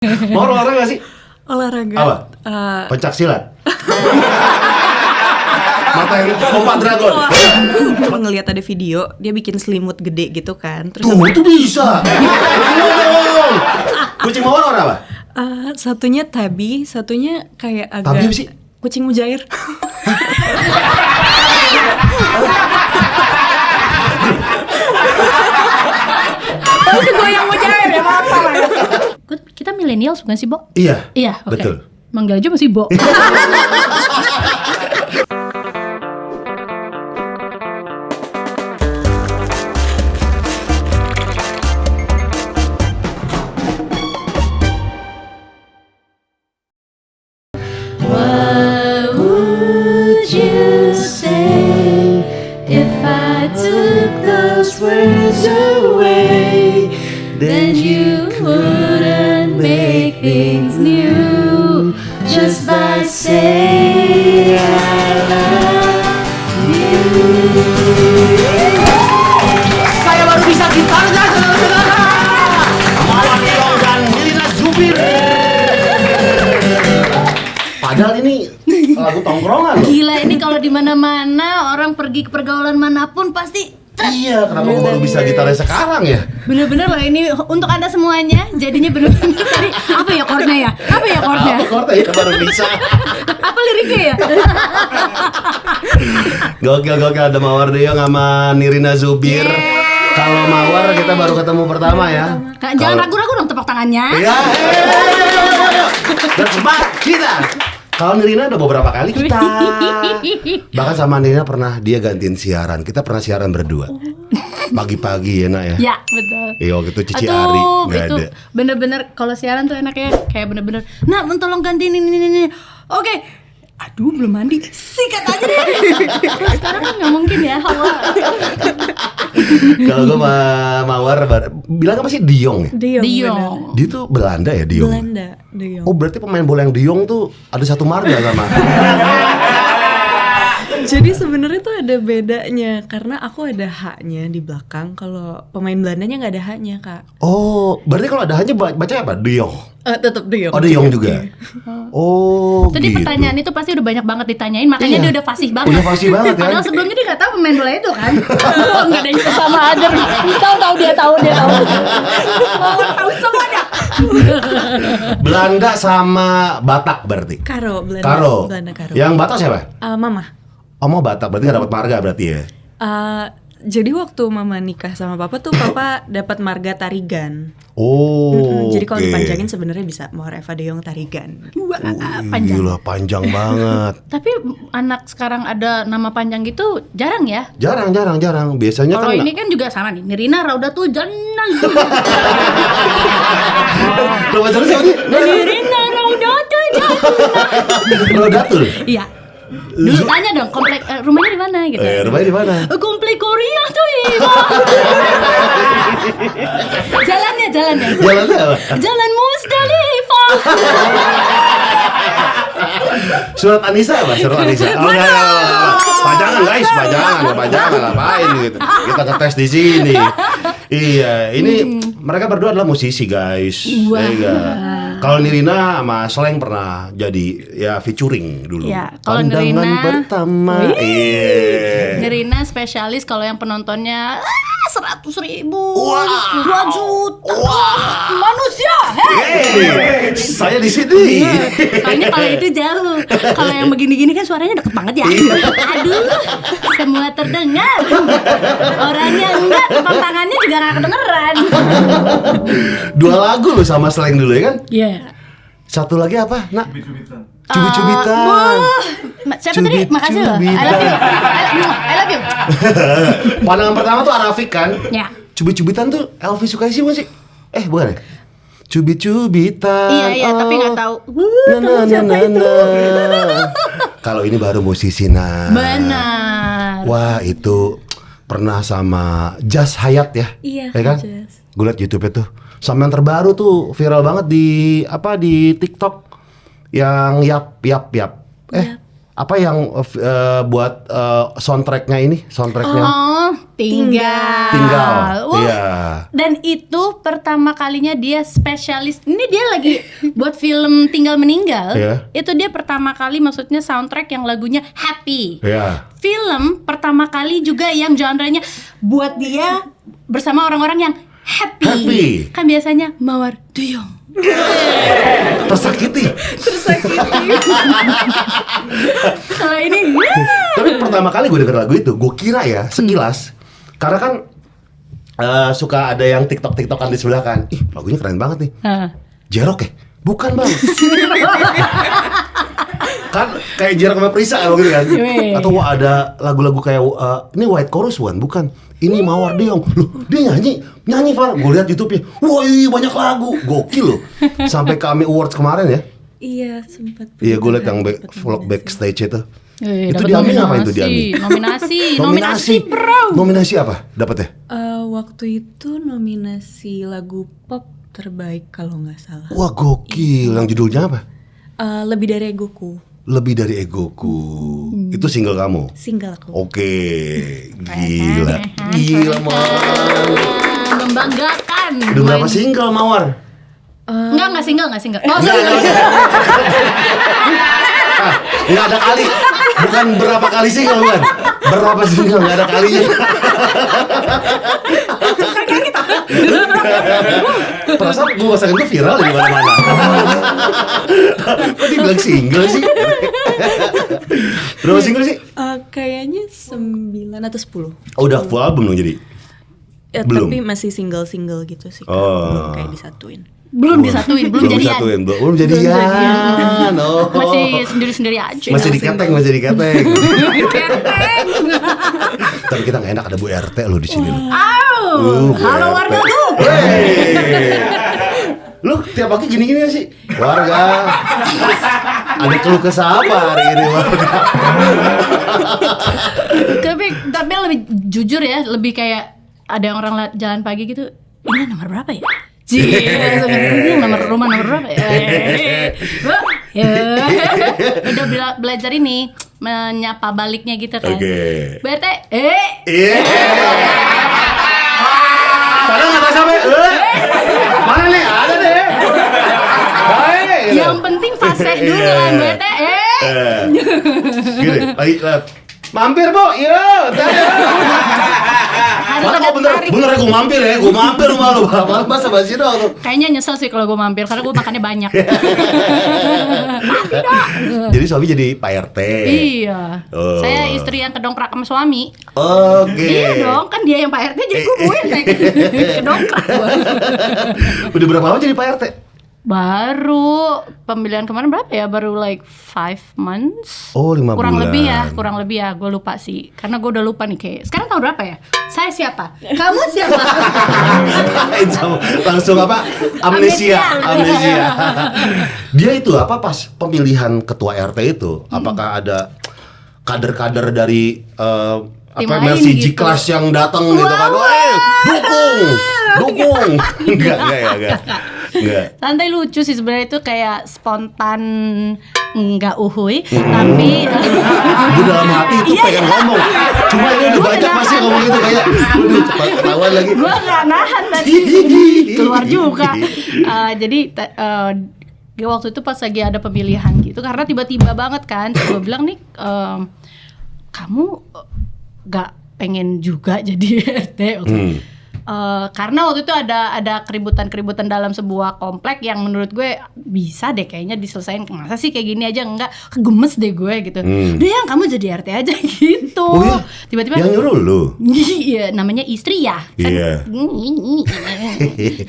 Mau olahraga gak sih? Olahraga. Apa? Pencak silat. Mata yang lompat dragon. Aku ngeliat ada video dia bikin selimut gede gitu kan. Terus Tuh itu bisa. Kucing mawar warna apa? satunya tabby, satunya kayak agak Tabby apa sih? kucing mujair. Itu goyang mujair ya apa lah. Kita milenial bukan sih, Bo? Iya. Iya, oke. Betul. Manggil aja masih Bo. What would you say if I took those words away? Then you couldn't make things new just by saying I love you. Saya baru bisa gitarnya, saudara-saudara. Mawar Leong dan Nirina Zubir. Padahal ini lagu tongkrongan loh. Gila, ini kalau di mana-mana orang pergi ke pergaulan manapun pasti. Iya, kenapa gue baru bisa gitarnya sekarang ya? Bener-bener loh ini untuk Anda semuanya. Jadinya bener-bener tadi apa ya chordnya ya? Apa ya chordnya? Apa chordnya ya baru bisa? Apa liriknya ya? Gokil ada Mawar Leong sama Nirina Zubir. Kalau Mawar kita baru ketemu pertama ya. Jangan ragu-ragu dong tepuk tangannya. Iya. Dan sebat kita. Kalau Nirina udah beberapa kali kita. Bahkan sama Nirina pernah dia gantiin siaran. Kita pernah siaran berdua. Pagi-pagi ya nak ya. Ya betul. Iya waktu itu Cici Ari nggak itu ada. bener-bener kalau siaran tuh enaknya kayak bener-bener. Nah, tolong gantiin ini. Oke. Aduh belum mandi. Sikat aja deh. Sekarang kan nggak mungkin ya hawa. Kalau gue sama Mawar bilang apa sih Diong ya? Diong. Diong. Dia tuh Belanda ya Diong. Belanda, Diong. Oh berarti pemain bola yang Diong tuh ada satu marga sama. Jadi sebenarnya tuh ada bedanya karena aku ada H-nya di belakang. Kalau pemain Belandanya nggak ada H-nya, Kak. Oh berarti kalau ada hanya baca apa? Diong. Tetap Diong. Oh Diong juga. Oh Tadi gitu. pertanyaan itu pasti udah banyak banget ditanyain, makanya Iya. dia udah fasih banget. Udah fasih banget kan? Padahal sebelumnya dia nggak tahu pemain bola itu kan. Nggak ada yang sama aja. Tahu dia tahu. Tahu semuanya. Belanda sama Batak berarti. Karo, Belanda. Karo. Belanda Karo. Yang Batak siapa? Mama. Oh mau Batak berarti nggak dapat marga berarti ya? Jadi waktu Mama nikah sama Papa tuh Papa dapat marga Tarigan. Oh. Jadi kalau oke. dipanjangin sebenarnya bisa Mawar Eva Deong Tarigan. Panjang. Gila panjang banget. Tapi anak sekarang ada nama panjang gitu jarang ya. Jarang. Biasanya Kalau kan ini kan juga sama nih. Nirina Raudatul Jannah. lo pacarnya siapa sih? Nirina Raudatul Jannah. Rodatul. Iya. Dulu tanya dong, komplek rumahnya di mana gitu. Rumahnya di mana? Komplek Korea tuh Ibu. Jalannya. Jalannya apa? Jalan Musdalifah. Surat Anisa apa? Surat Anisa. Oh enggak. Pajangan guys, pajangan ngapain gitu. Kita ngetes di sini. Iya, ini mereka berdua adalah musisi guys. Wah. Iya. Kalau Nirina sama Sleng pernah jadi ya featuring dulu. Iya, kalau Pandangan Nirina- pertama. Iya. Nirina spesialis kalau yang penontonnya 100.000, Wah. 2 juta. Wah. Manusia. Hey, saya di sini. Soalnya kalau itu jauh. Kalau yang begini-gini kan suaranya deket banget ya. Aduh, semua terdengar. Orangnya enggak, tepuk tangannya juga gak kedengeran. 2 lagu lo sama Sleng dulu ya kan? Iya. Satu lagi apa? Nak? Cubit-cubitan. Cubit-cubitan. Siapa tadi? Makasih loh. I love you. I love you. Pandangan pertama tuh Arafik kan? Ya. Cubit-cubitan tuh Elvi Sukaisi bukan sih? Bukan ya? Cubit-cubitan. Iya, tapi nggak tahu. Siapa itu? Kalau ini baru musisi nah. Benar. Wah itu pernah sama Jas Hayat ya? Iya, kan? Jas. Gue liat YouTube-nya tuh. Sama yang terbaru tuh viral banget di TikTok yang yap. Apa yang buat soundtracknya ini? Soundtracknya Oh, tinggal. Wah, Iya. dan itu pertama kalinya dia spesialis. Ini dia lagi buat film Tinggal Meninggal. Iya. Itu dia pertama kali maksudnya soundtrack yang lagunya happy. Iya. Film pertama kali juga yang genrenya buat dia bersama orang-orang yang happy. Happy. Kan biasanya mawar duyung. Tersakiti. Kalau ini Tapi pertama kali gue denger lagu itu, gue kira ya sekilas, karena kan suka ada yang tiktokan di sebelah kan, ih lagunya keren banget nih, Jerok ya? Bukan bang. Kan kayak Jerok sama Prisa gitu kan. Atau wah ada lagu-lagu kayak ini White Chorus bukan. Ini Mawar Duyung. Loh, dia nyanyi Far. Gue lihat YouTube-nya. Wah, banyak lagu. Gokil loh. Sampai ke AMI Awards kemarin ya. Iya, sempat. Iya, gue lihat yang vlog backstage itu. Itu dapat di AMI nominasi. apa itu di AMI? Nominasi bro. Nominasi apa? Dapatnya? Waktu itu nominasi lagu pop terbaik kalau nggak salah. Wah, gokil. Yang judulnya apa? Lebih dari egoku. Lebih dari egoku. Itu single kamu? Single aku. Oke. Gila. Gila, Man. Membanggakan. Udah berapa single, Mawar? Enggak single. Oh, Enggak, sorry. enggak. Enggak ada kali. Bukan berapa kali single, bukan. Berapa single, enggak ada kalinya. Perasaan gue masakan gue viral di mana-mana. Kok dibilang single sih? Berapa single sih? Kayaknya 9 atau 10. Oh, udah full album dong jadi? Ya, Belum. tapi masih single-single gitu sih. Kak. Oh. Belum kayak disatuin. Belum disatuin, belum jadian. Belum jadian. Oh. Masih sendiri-sendiri aja. Masih diketeng. Keteng. Tapi kita nggak enak ada Bu RT lo di sini lo. Au. Halo Bu warga RT. lu. Wey. Lu tiap pagi gini-gini gak sih? Warga. Ada keluh kesah apa hari ini warga? Tapi lebih jujur ya, lebih kayak ada yang orang jalan pagi gitu. Ini nomor berapa ya? Ini nomor rumah nomor berapa ya? Udah belajar ini menyapa baliknya gitu kan. Oke. BRT, Iya. Padahal nggak tahu sampai. Mana nih? Ada deh. Baik. yang penting fase dulu kan BRT, Gini, lagi mampir Bu, iya. harus Mana ada kok bener ya gue mampir rumah lu. Malah masa basi doang tuh. Kayaknya nyesel sih kalau gue mampir karena gue makannya banyak. Jadi suami jadi Pak RT. Iya. Oh. Saya istri yang kedongkrak sama suami. Oke. Iya dong, kan dia yang Pak RT jadi gue yang naik kedongkrak gue. Udah berapa lama jadi Pak RT? Baru pemilihan kemarin berapa ya? Baru like 5 months. Oh, 5 kurang bulan. lebih ya, gue lupa sih. Karena gue udah lupa nih kayak. Sekarang tahun berapa ya? Saya siapa? Kamu siapa? Langsung apa? Amnesia. Dia itu apa pas pemilihan ketua RT itu? Apakah ada kader-kader dari Tim apa lain Mercy G gitu. Class yang datang gitu kan? Wah, dukung. Enggak. Santai lucu sih sebenarnya, itu kayak spontan, nggak uhuy, tapi Gue dalam hati itu pengen ngomong. Cuma ini udah banyak pasti ngomong itu kayak udah cepat ketahuan lagi. gue nggak nahan tadi keluar juga. Jadi waktu itu pas lagi ada pemilihan gitu, karena tiba-tiba banget kan, gue bilang nih, kamu nggak pengen juga jadi RT? Karena waktu itu ada keributan dalam sebuah komplek yang menurut gue bisa deh kayaknya diselesain. Masa sih kayak gini aja enggak, gemes deh gue gitu. Udah yang kamu jadi RT aja gitu. Oh iya? Tiba-tiba Yang nyuruh lu? Iya, namanya istri ya. Iya.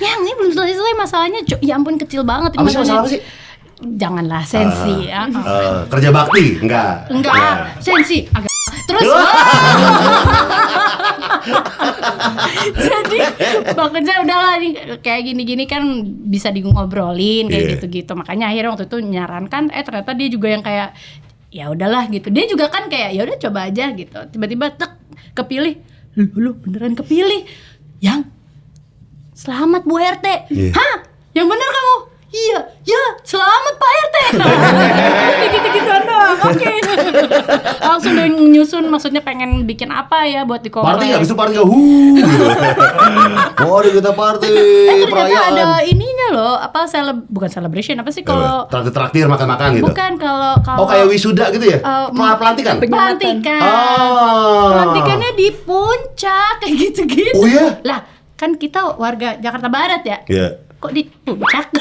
Yang ini belum selesai masalahnya. Ya ampun, kecil banget. Apa sih masalah apa sih? Janganlah sensi ya. Kerja bakti? Enggak. Sensi agak. Terus jadi pokoknya udahlah nih, kayak gini-gini kan bisa ngobrolin kayak Yeah. gitu-gitu. Makanya akhirnya waktu itu nyarankan, ternyata dia juga yang kayak ya udahlah gitu. Dia juga kan kayak ya udah coba aja gitu. Tiba-tiba kepilih. Lu beneran kepilih. Yang selamat Bu RT. Yeah. Hah? Yang bener kamu? Iya, ya selamat Pak RT. Gitu-gituan doang. Oke. nyusun, maksudnya pengen bikin apa ya buat di Korea. Party nggak? Bisa party nggak? Gitu. Mari kita party, Ternyata perayaan. ada ininya loh, apa bukan celebration, apa sih kalau Traktir makan-makan gitu. bukan kalau Oh kayak wisuda gitu ya? Pelantikan? pelantikan. Oh. Pelantikannya di puncak kayak gitu-gitu. Oh iya? Lah, kan kita warga Jakarta Barat ya. Iya. Kok di puncak?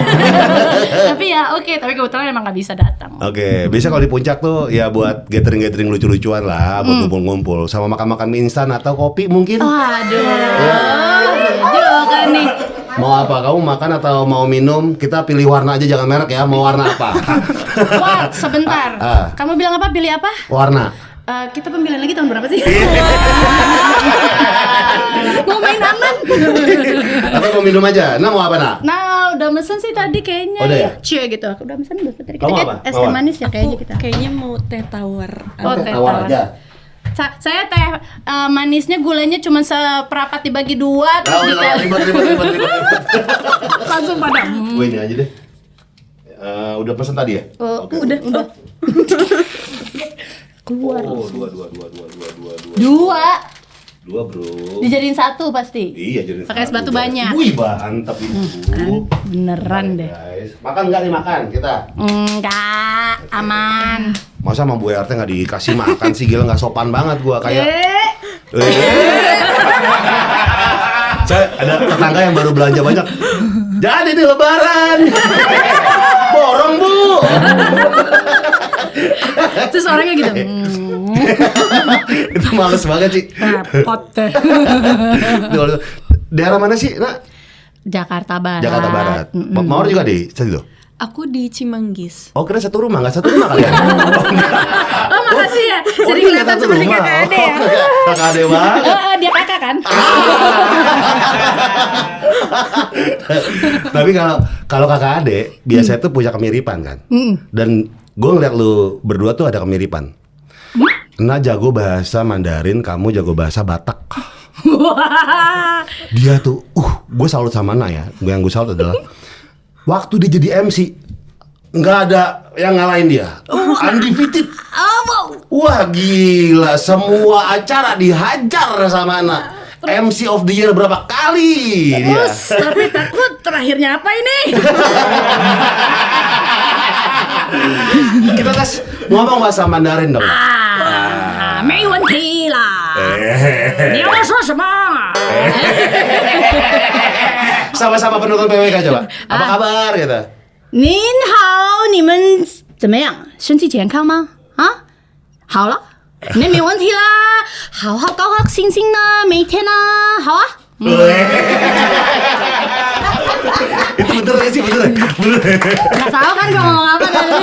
Tapi ya oke, tapi kebetulan emang nggak bisa datang. Oke, biasa kalau di puncak tuh ya buat gathering lucu-lucuan lah, buat ngumpul-ngumpul, sama makan-makan mie instan atau kopi mungkin. Waduh, juga nih. Mau apa? Kamu makan atau mau minum? Kita pilih warna aja, jangan merek ya. Mau warna apa? Wah, sebentar. Kamu bilang apa? Pilih apa? Warna. Kita pemilihan lagi tahun berapa sih? Mau main aman? Atau mau minum aja? Nah mau apa nak? Nah, udah mesen sih tadi kayaknya. Udah ya? Cie gitu. Aku udah mesen udah tadi. Kamu Kita apa? es teh Mawar? manis ya kayaknya kita. Kayaknya mau teh tawar. Oh, teh Tawar tawar. aja. Saya teh manisnya gulanya cuma seperapat dibagi dua terus Udah ribet. langsung pada. Gue ini aja deh. Udah pesan tadi ya? Udah. Keluar. Oh, dua. Dua bro. Dijadiin satu pasti. Iya jadi. Pakai es batu banyak. Wih mantap itu. Beneran deh. Guys, makan nggak nih makan kita? Enggak, aman. Masa sama Bu RT nggak dikasih makan sih, gila nggak sopan banget gua kayak. Saya ada tetangga yang baru belanja banyak. Jadi di Lebaran. Borong Bu. Terus orangnya gitu. Itu males banget sih. Repot deh. Daerah mana sih? Nah, Jakarta Barat. Jakarta Barat. Mawar juga di situ. Aku di Cimanggis. Oh kira satu rumah, nggak satu rumah kalian? Oh makasih ya. Jadi iya, kelihatan satu seperti rumah. kakak ade ya. Kakak ade banget. Dia kakak kan? Tapi kalau kakak ade biasanya tuh punya kemiripan kan. Dan gue ngeliat lu berdua tuh ada kemiripan. Nah jago bahasa Mandarin, kamu jago bahasa Batak. Dia tuh, gue salut sama Nah ya. Yang gue salut adalah waktu dia jadi MC nggak ada yang ngalahin dia. Undefeated. Wah gila, semua acara dihajar sama Nah. MC of the year berapa kali dia. Tapi takut terakhirnya apa ini? Kita tes ngomong bahasa Mandarin dong. 没问题啦。你要说什么？ Sama-sama penonton PWK coba. Apa kabar gitu? 您好，你们怎么样？身体健康吗？啊，好了，那没问题啦，好好高高兴兴的每天呢，好啊。 Itu bener gak sih? Bener. Nggak tahu kan kalau ngomong apa tadi.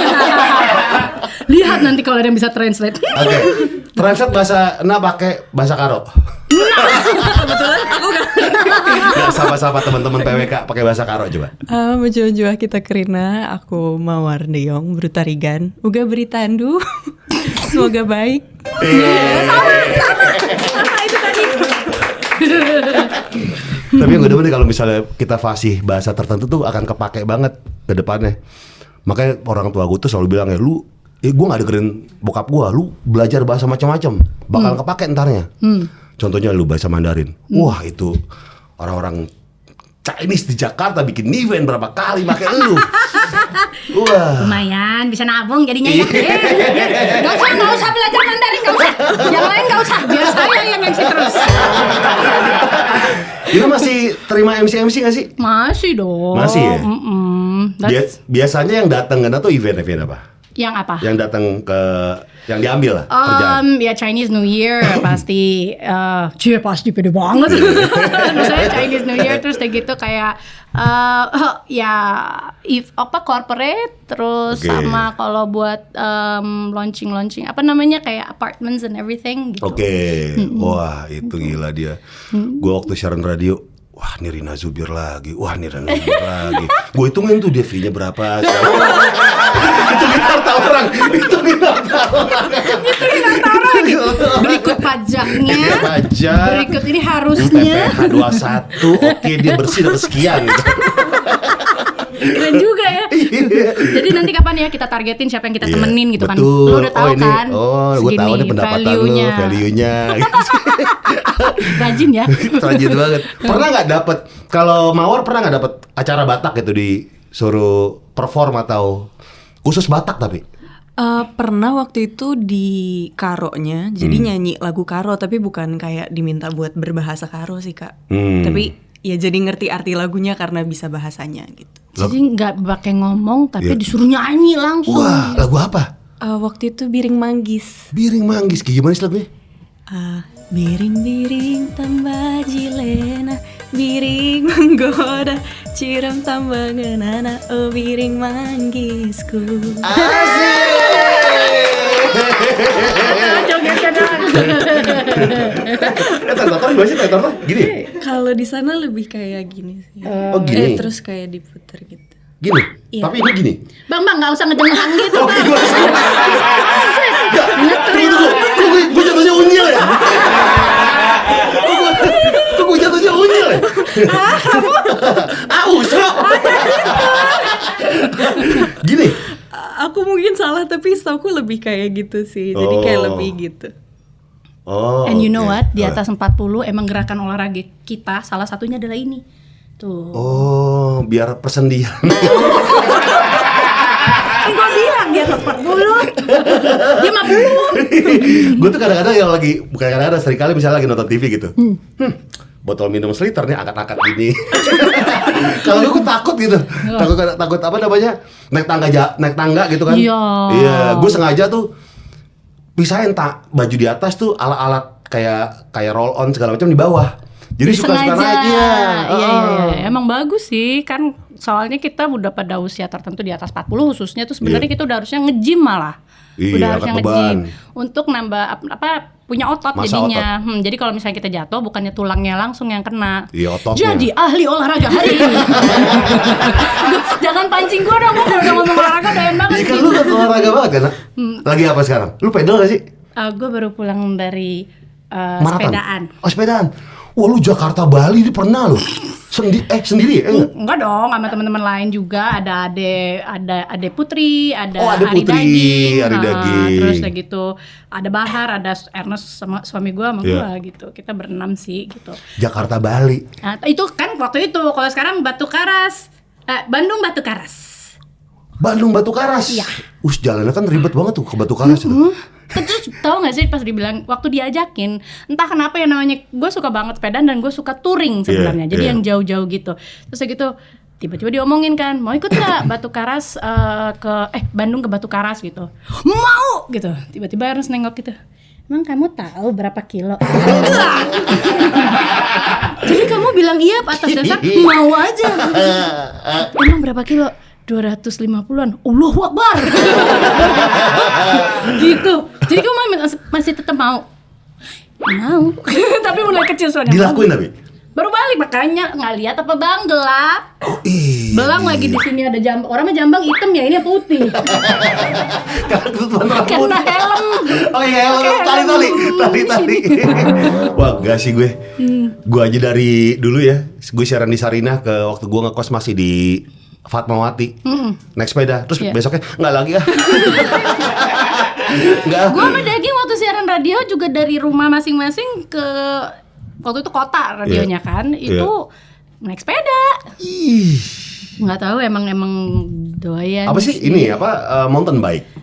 Lihat nanti kalau ada yang bisa translate. Oke. Translate bahasa Nah pakai bahasa Karo. Kebetulan aku gak. Ya, sama-sama teman-teman PWK pakai bahasa Karo coba. Menjua kita Kerina, aku Mawar Deong, Brutarigan, Uga Beritandu. Semoga baik. Sama itu tadi. Tapi yang gue demen nih kalau misalnya kita fasih bahasa tertentu tuh akan kepake banget ke depannya. Makanya orang tua gue tuh selalu bilang ya, gue gak dengerin bokap gue, lu belajar bahasa macam-macam, bakal kepake entarnya. Contohnya lu bahasa Mandarin. Wah itu orang-orang Chinese di Jakarta bikin event berapa kali pakai lu. Wah. Lumayan bisa nabung jadinya ya. Gak usah belajar Mandarin, gak usah. Yang lain gak usah, biar saya yang MC terus. Itu masih terima MC gak sih? Masih dong. Masih ya? Biasanya yang datang kan tuh event apa? Yang apa? Yang datang ke yang diambil lah kerjaan. Ya Chinese New Year pasti. Pasti pede banget. Misalnya Chinese New Year terus kayak gitu kayak ya corporate terus sama kalau buat launching apa namanya kayak apartments and everything gitu. Wah itu gila dia. Gue waktu siaran radio, wah ini Rina Zubir lagi, gue hitungin tuh dia fee-nya berapa. Itu kita tahu orang. Berikut pajaknya. Pajak. Berikut ini harusnya. PPh 21, oke dia bersih dapat sekian. Gitu. Keren juga ya. Jadi nanti kapan ya kita targetin siapa yang kita Iya, temenin gitu kan. betul. Lu udah tahu ini, kan? gue tahu nih pendapatan lu, value-nya. Rajin ya. Rajin banget. Pernah nggak dapet, kalau Mawar pernah nggak dapet acara Batak gitu disuruh perform atau khusus Batak tapi? Pernah waktu itu di Karo-nya, jadi nyanyi lagu Karo tapi bukan kayak diminta buat berbahasa Karo sih Kak. Tapi ya jadi ngerti arti lagunya karena bisa bahasanya gitu. Jadi nggak pakai ngomong tapi disuruh nyanyi langsung. Wah, lagu apa? Waktu itu Biring Manggis. Biring Manggis, kayak gimana sih lagunya? Biring-biring tambah jilena, biring menggoda, ciram tambah ngenana, oh biring manggisku. Jogetnya dong. Tentator gimana sih tentator? Gini? Kalau di sana lebih kayak gini sih. Oh gini? Terus kayak diputer gitu. Gini? Iya. Tapi ini gini? Bang, nggak usah ngejengkang gitu, Oh Bang. gimana sih? Tunggu, gue jatuhnya unyil ya? Kok gue jatuhnya unyil ya? Usah. Gini? Aku mungkin salah tapi setauku lebih kayak gitu sih. Jadi kayak lebih gitu. Oh, And you know oke. what? Di atas 40 emang gerakan olahraga kita salah satunya adalah ini. Tuh. Oh, biar persendian. Gue bilang di atas 40. Dia mah belum. Gue tuh kadang-kadang yang lagi, bukan kadang-kadang, seringkali misalnya lagi nonton TV gitu. Botol minum seliter nih angkat-angkat gini. Kalau gue takut gitu. Takut apa namanya? Naik tangga gitu kan. Iya. Iya, gue sengaja tuh pisahin baju di atas tuh alat-alat kayak roll on segala macam di bawah. Jadi suka-suka naik ya. Iya. Emang bagus sih kan, soalnya kita udah pada usia tertentu di atas 40 khususnya tuh sebenarnya kita udah harusnya nge-gym malah. Iya, Udah harusnya angkat nge-gym beban. untuk nambah punya otot Masa jadinya. Jadi kalau misalnya kita jatuh bukannya tulangnya langsung yang kena. Iya, ototnya. Jadi ahli olahraga hari ini. Jangan pancing gua dong, gua kalau udah ngomong olahraga doyan banget. Iya kan lu kan olahraga banget kan? Lagi apa sekarang? Lu pedal gak sih? Gue baru pulang dari Maraton? sepedaan. Oh sepedaan. Wah lu Jakarta Bali ini pernah lu? Sendiri? Enggak? Enggak dong, sama teman-teman lain juga. Ada Ade Putri, ada Oh, Ade Ari Putri, Daging, Ari Daging. terus kayak gitu. Ada Bahar, ada Ernest sama suami gua sama Iya. gua gitu. Kita berenam sih gitu. Jakarta Bali. Nah, itu kan waktu itu. Kalau sekarang Batu Karas, Bandung Batu Karas. Bandung Batu Karas. Iya. Jalannya kan ribet banget tuh ke Batu Karas itu. Terus tahu nggak sih pas dibilang waktu diajakin, entah kenapa ya namanya gue suka banget sepedaan dan gue suka touring sebenarnya. Jadi Iya. yang jauh-jauh gitu. Terus kayak gitu tiba-tiba diomongin kan, mau ikut nggak Batu Karas Bandung ke Batu Karas gitu. Mau gitu. Tiba-tiba harus nengok gitu. Emang kamu tahu berapa kilo? Jadi kamu bilang iya atas dasar mau aja. Emang berapa kilo? 250-an. Allahu Akbar. Gitu. Jadi kamu masih tetap mau? Mau. Tapi mulai kecil soalnya. Dilakuin tapi? Baru balik makanya nggak lihat apa bang gelap. Oh iya. Belang lagi di sini ada jambang. Orang mah jambang hitam ya, ini putih. Karena ketutupan rambut. Kena helm. Oh iya, tali. Wah, enggak sih gue. Gue aja dari dulu ya. Gue siaran di Sarinah ke waktu gue ngekos masih di Fatmawati. Naik sepeda. Terus Iya. besoknya enggak lagi ah. Enggak. Gue sama Daging waktu siaran radio juga dari rumah masing-masing ke waktu itu kota radionya kan. Itu naik sepeda. Ih. Nggak tahu emang doyan. Apa sih ini mountain bike?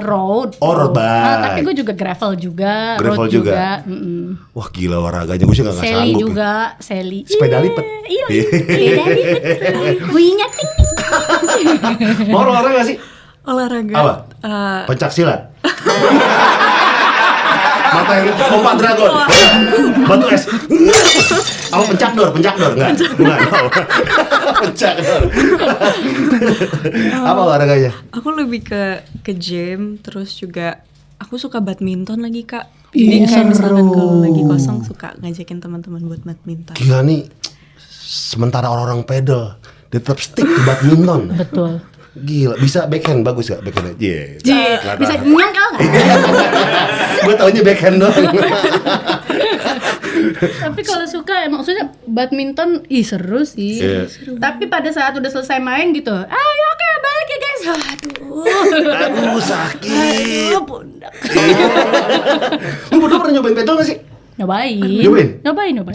Road. Oh, road bike. Tapi gue juga gravel juga. Gravel road juga. Wah gila olahraganya, gue sih gak Sally sanggup. juga, Sally. Sepeda lipat. Iya, sepeda lipat. Bunyinya ting ting. Mau olahraga gak sih? Olahraga. Apa? Pencak silat. Mata yang lompat dragon. Batu es. Apa pencak dor? Enggak. Pencak dor. Apa olahraganya? Aku lebih ke gym, terus juga aku suka badminton lagi Kak. Jadi kayak misalkan kalau lagi kosong suka ngajakin teman-teman buat badminton. Gila nih. Sementara orang-orang pedal, dia tetap stick ke badminton. Betul. Gila, bisa backhand bagus gak backhandnya? Iya. Bisa nyangkal nggak? Gue taunya backhand doang. Tapi kalau suka maksudnya badminton seru sih. Iya. Tapi pada saat udah selesai main gitu, ayo oke balik ya guys. Aduh sakit. Aduh, pundak. Lu berdua pernah nyobain pedal gak sih? Nyobain.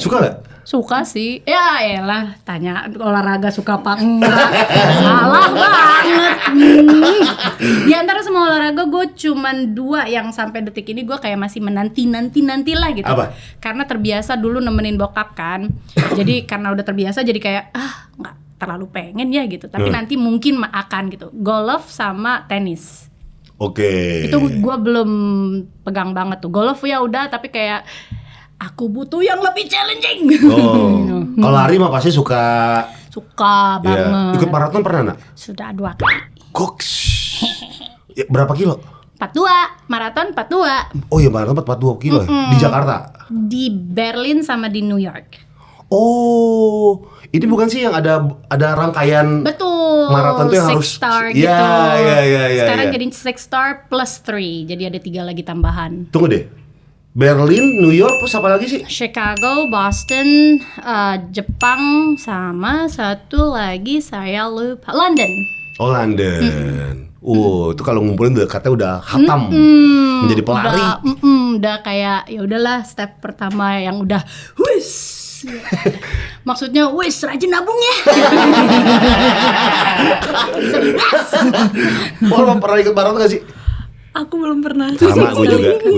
Suka gak? Suka sih. Ya elah, tanya olahraga suka apa enggak. Salah banget. Di antara semua olahraga gue cuman 2 yang sampai detik ini gue kayak masih menanti lah gitu. Apa? Karena terbiasa dulu nemenin bokap kan. Jadi karena udah terbiasa jadi kayak nggak terlalu pengen ya gitu. Tapi nanti mungkin akan gitu. Golf sama tenis. Oke. Itu gue belum pegang banget tuh. Golf ya udah, tapi kayak aku butuh yang lebih challenging. Oh, kalau lari mah pasti suka. Suka banget. Ya. Ikut maraton pernah nak? Sudah 2 kali. Koks. Ya, berapa kilo? 42, maraton 42. Oh iya maraton 42 kilo ya? Di Jakarta? Di Berlin sama di New York. Oh, ini bukan sih yang ada rangkaian. Betul. Maraton tuh yang Six harus star gitu. Iya. Sekarang jadi 6 star plus 3. Jadi ada 3 lagi tambahan. Tunggu deh. Berlin, New York, terus apa lagi sih? Chicago, Boston, Jepang, sama satu lagi saya lupa, London. Oh, London. Itu kalau ngumpulin katanya udah hatam menjadi pelari. Udah kayak ya udahlah, step pertama yang udah wis. Maksudnya wis rajin nabung ya. Oh, pernah ikut maraton gak sih? Aku belum pernah. Sama, gue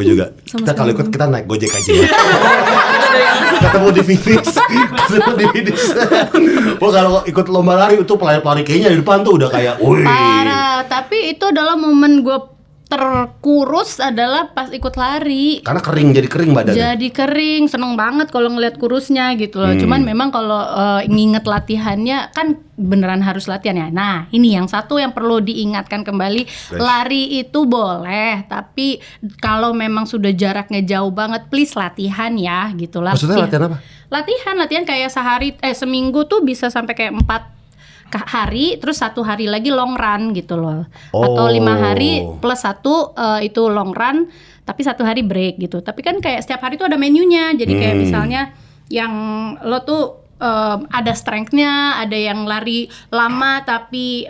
juga. Sama Kita kalau sekali ikut kita naik Gojek aja ya. Ketemu di finish. Wah, kalau ikut lomba lari itu pelari-pelari kayaknya di depan tuh udah kayak, wih. Parah, tapi itu adalah momen gue terkurus adalah pas ikut lari. Karena jadi kering badannya. Jadi kering, seneng banget kalau ngeliat kurusnya gitu loh. Cuman memang kalau nginget latihannya kan beneran harus latihan ya. Nah ini yang satu yang perlu diingatkan kembali. Lari itu boleh, tapi kalau memang sudah jaraknya jauh banget, please latihan ya gitu lah. Maksudnya latihan apa? Latihan kayak seminggu tuh bisa sampai kayak 4 hari, terus 1 hari lagi long run gitu loh. Atau 5 hari plus 1 itu long run, tapi 1 hari break gitu. Tapi kan kayak setiap hari tuh ada menunya. Jadi kayak misalnya yang lo tuh ada strength-nya, ada yang lari lama tapi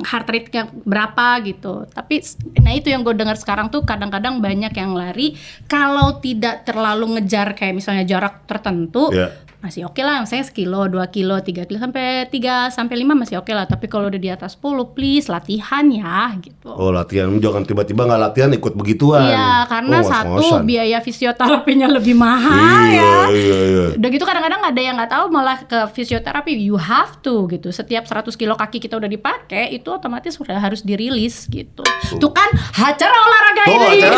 heart rate-nya berapa gitu. Tapi nah itu yang gue dengar sekarang tuh kadang-kadang banyak yang lari kalau tidak terlalu ngejar kayak misalnya jarak tertentu. Masih oke lah, misalnya 1 kilo, 2 kilo, 3 kilo, sampai 5 masih oke lah. Tapi kalau udah di atas 10, please latihan ya gitu. Oh latihan, jangan tiba-tiba nggak latihan ikut begituan. Iya, karena satu biaya fisioterapinya lebih mahal ya. Iya. Udah gitu kadang-kadang ada yang nggak tahu malah ke fisioterapi, you have to gitu. Setiap 100 kilo kaki kita udah dipakai, itu otomatis sudah harus dirilis gitu. Tuh kan, acara olahraga ini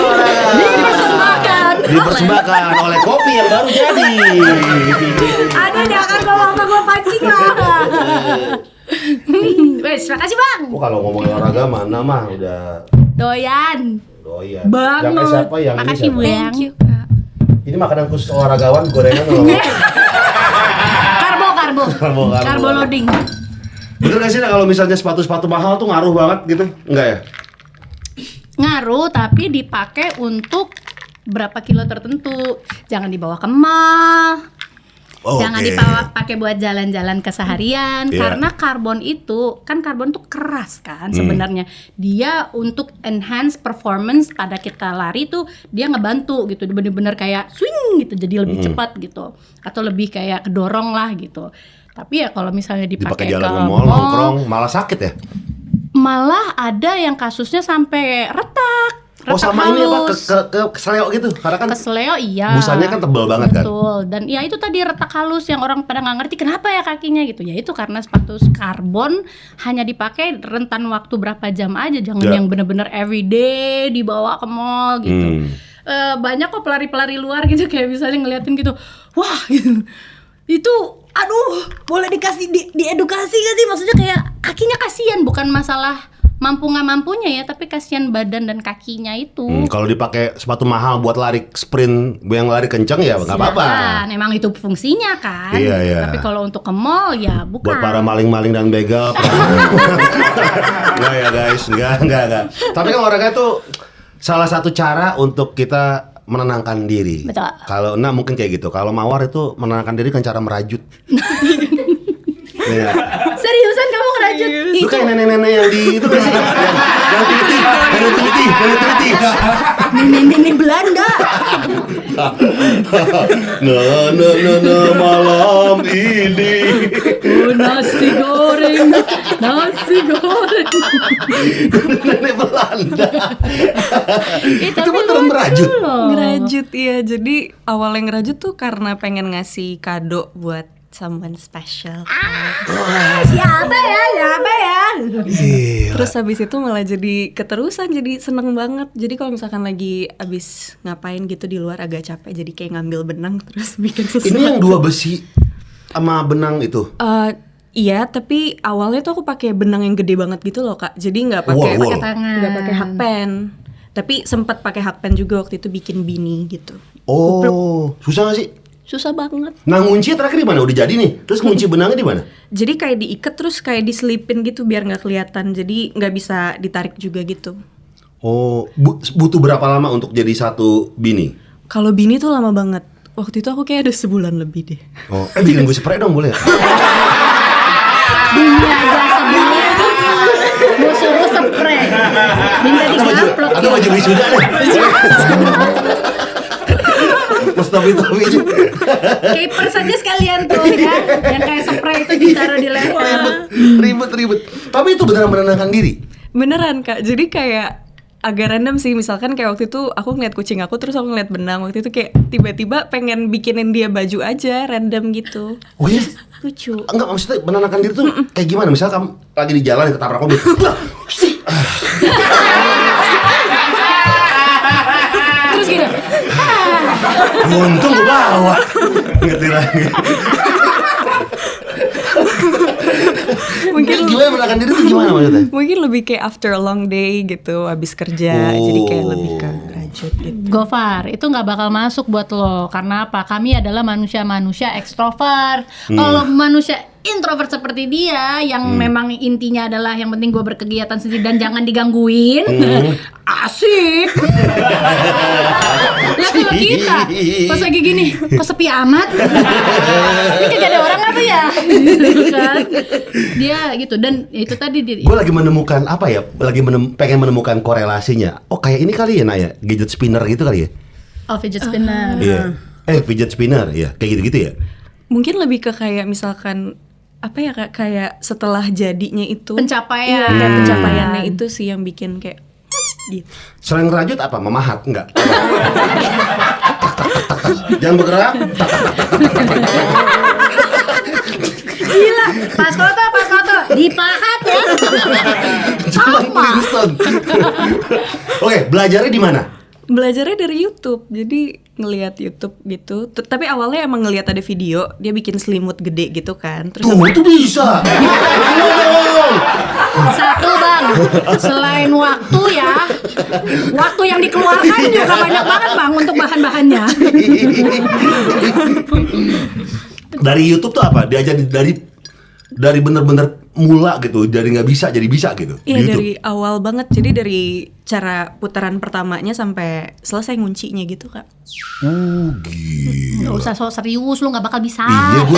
dipersembahkan oleh kopi yang baru jadi. Aduh, jangan bawa gue pancing lah. Wes, makasih bang. Kalau ngomongin olahraga mana mah udah doyan banget. Yang siapa yang makasih ini bang. Thank you Kak. Ini makanan khusus olahragawan, gorengan loh. Karbo loading. Bener gak sih kalau misalnya sepatu-sepatu mahal tuh ngaruh banget gitu? Enggak ya? Ngaruh, tapi dipakai untuk berapa kilo tertentu. Jangan dibawa ke mall. Jangan dipakai buat jalan-jalan keseharian. Karena karbon tuh keras kan sebenarnya. Dia untuk enhance performance pada kita lari tuh dia ngebantu gitu. Bener-bener kayak swing gitu, jadi lebih cepat gitu. Atau lebih kayak kedorong lah gitu. Tapi ya kalau misalnya dipakai ke jalan mall, nongkrong malah sakit ya? Malah ada yang kasusnya sampai retak. Sama halus. ini apa ke kesleo gitu, karena kan kesleo iya. Busanya kan tebal banget kan. Betul. Dan ya itu tadi retak halus yang orang pada nggak ngerti kenapa ya kakinya gitu. Ya itu karena sepatu karbon hanya dipakai rentan waktu berapa jam aja, jangan yang bener-bener everyday dibawa ke mall gitu. Banyak kok pelari-pelari luar gitu kayak misalnya ngeliatin gitu, wah gitu. Itu aduh boleh dikasih diedukasi gak sih, maksudnya kayak kakinya kasihan, bukan masalah mampu nggak mampunya ya, tapi kasihan badan dan kakinya itu. Kalau dipakai sepatu mahal buat lari sprint, yang lari kenceng ya nggak apa-apa. Memang itu fungsinya kan. Iya. Tapi kalau untuk ke mall ya bukan. Buat para maling-maling dan begal. Enggak ya guys, enggak. Tapi kan olahraga itu salah satu cara untuk kita menenangkan diri. Betul. Kalau mungkin kayak gitu. Kalau mawar itu menenangkan diri dengan cara merajut. Ya. Seriusan kamu ngerajut? ngerajut. Lu kayak nenek-nenek yang di itu kan sih? Yang tweety. Nenek Belanda. Nah, malam ini. Nasi goreng. Nenek Belanda. Itu Tapi beneran merajut. Ngerajut ya. Jadi awalnya ngerajut tuh karena pengen ngasih kado buat someone special. Siapa ya? Iya. Terus habis itu malah jadi keterusan, jadi seneng banget. Jadi kalau misalkan lagi abis ngapain gitu di luar agak capek, jadi kayak ngambil benang terus bikin sesuatu. Ini yang 2 besi sama benang itu. Iya, tapi awalnya tuh aku pakai benang yang gede banget gitu loh Kak. Jadi nggak pakai Wow. Tangan. nggak pakai hakpen. Tapi sempat pakai hakpen juga waktu itu bikin beanie gitu. Oh, susah gak sih? Susah banget. Nah, ngunci terakhir di mana? Udah jadi nih. Terus ngunci benangnya di mana? Jadi kayak diikat terus kayak diselipin gitu biar nggak kelihatan. Jadi nggak bisa ditarik juga gitu. Oh, butuh berapa lama untuk jadi satu beanie? Kalau beanie tuh lama banget. Waktu itu aku kayak ada sebulan lebih deh. Oh, bikin gue spray dong boleh? Dunia aja sebelumnya. Mau suruh spray. Minta digaplok. Atau baju wisuda deh. Mustafi aja. Keeper saja sekalian tuh ya. Yang kayak spray itu ditaruh di leher. Ribet. Tapi itu beneran menenangkan diri. Beneran Kak. Jadi kayak agak random sih. Misalkan kayak waktu itu aku ngeliat kucing aku terus aku ngeliat benang. Waktu itu kayak tiba-tiba pengen bikinin dia baju aja random gitu. Oh iya? Lucu. Enggak, maksudnya menenangkan diri tuh kayak gimana? Misalnya kamu lagi di jalan ketabrak mobil. Terus gitu. Untung gue bawa. Ngerti lagi. Mungkin Gimana menenangkan diri tuh gimana maksudnya? mungkin lebih kayak after a long day gitu, habis kerja. Jadi kayak lebih ke rajut gitu. Gofar, itu nggak bakal masuk buat lo. Karena apa? Kami adalah manusia-manusia ekstrovert. Kalau manusia introvert seperti dia, yang memang intinya adalah yang penting gue berkegiatan sendiri dan jangan digangguin. Asik. Lah kalau kita pas lagi gini, kok sepi amat? Ini kagak ada orang apa ya? Gitu kan? Dia gitu, dan itu tadi Gue lagi menemukan apa ya? Pengen menemukan korelasinya. Oh kayak ini kali ya Naya, gadget spinner gitu kali ya? oh, fidget spinner. Iya. Fidget spinner ya, kayak gitu-gitu ya. Mungkin lebih ke kayak misalkan apa ya Kak, kayak setelah jadinya itu Pencapaian. Iya, kayak pencapaiannya itu sih yang bikin kayak gitu. Selain ngerajut apa? Memahat? Enggak. Jangan bergerak. Gila, pas foto dipahat ya. Cuman Flintstone. Oke, belajarnya di mana? Belajarnya dari YouTube, jadi ngelihat YouTube gitu. Tapi awalnya emang ngelihat ada video, dia bikin selimut gede gitu kan. Terus Tuh, itu bisa. Satu bang, selain waktu ya, waktu yang dikeluarkan juga banyak banget bang untuk bahan-bahannya. Dari YouTube tuh apa? Diajarin dari bener-bener mula gitu, dari nggak bisa jadi bisa gitu. iya di YouTube. dari awal banget. Jadi dari cara putaran pertamanya sampai selesai nguncinya gitu Kak. Gila. Gak usah sok serius, lu gak bakal bisa. Iya gue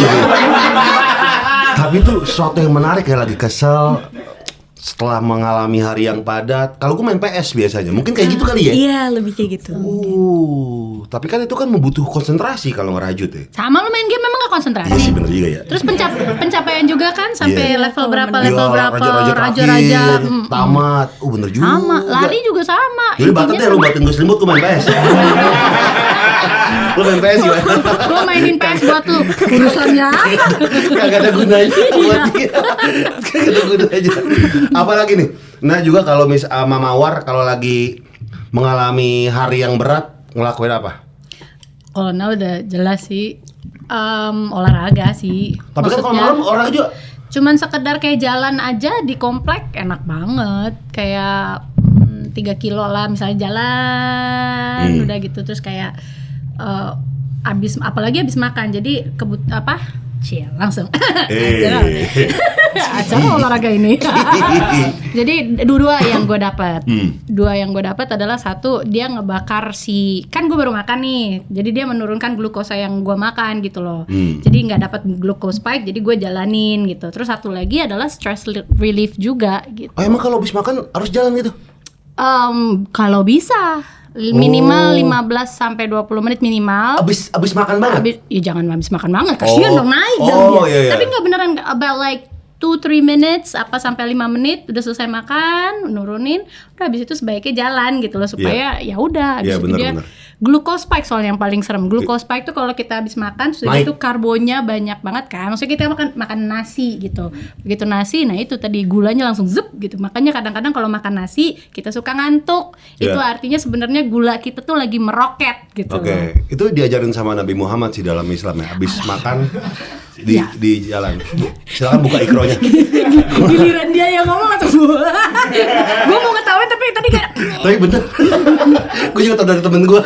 Tapi itu sesuatu yang menarik ya, lagi kesel setelah mengalami hari yang padat. Kalau gue main PS biasanya, mungkin kayak gitu kali ya. Iya lebih kayak gitu. Tapi kan itu kan membutuh konsentrasi kalau ngerajut ya. Sama lu main game memang gak konsentrasi. Iya sih bener juga ya. Terus pencapaian juga kan sampai Iya. level berapa, Ya, level berapa, raja-raja raja-raja. terakhir, tamat. Bener juga. Sama, lari juga sama. Jadi batet ya, lu batin gue selimut, gue main PS. Lu main PS gimana? Gue mainin PS buat lu. Urusannya apa? Kagak ada gunanya buat dia. Kagak ada gunanya. Apalagi nih? Nah juga kalau Mawar kalau lagi mengalami hari yang berat ngelakuin apa? Kalau Nah udah jelas sih, olahraga sih. Tapi kan kalau malam orang juga cuman sekedar kayak jalan aja di komplek enak banget. Kayak 3 kilo lah misalnya jalan, udah gitu. Terus kayak apalagi abis makan. Jadi Cie, langsung. Acara olahraga ini. Jadi dua yang gue dapat. Dua yang gue dapat adalah satu, dia ngebakar kan gue baru makan nih. Jadi dia menurunkan glukosa yang gue makan gitu loh. Jadi nggak dapat glucose spike, jadi gue jalanin gitu. Terus satu lagi adalah stress relief juga gitu. Oh, emang kalau habis makan harus jalan gitu? Kalau bisa minimal 15 sampai 20 menit minimal. Abis makan banget? Ya jangan abis makan banget, kasihan dong naik dong dia. Iya. Tapi nggak beneran about like 2-3 minutes sampai 5 menit udah selesai makan, nurunin, udah habis itu sebaiknya jalan gitu loh supaya ya udah habis itu dia glucose spike soalnya yang paling serem. Glucose spike tuh kalau kita habis makan sudah itu karbonnya banyak banget kan. Maksudnya kita makan nasi gitu. Begitu nasi, nah itu tadi gulanya langsung zup gitu. Makanya kadang-kadang kalau makan nasi kita suka ngantuk. Itu artinya sebenarnya gula kita tuh lagi meroket gitu. Oke. Itu diajarin sama Nabi Muhammad sih dalam Islam ya. Habis makan di jalan. Silakan buka ikronya. Giliran dia yang ngomong atau gue mau ngetawain tapi tadi kayak tapi bener. Gue juga tau dari temen gue.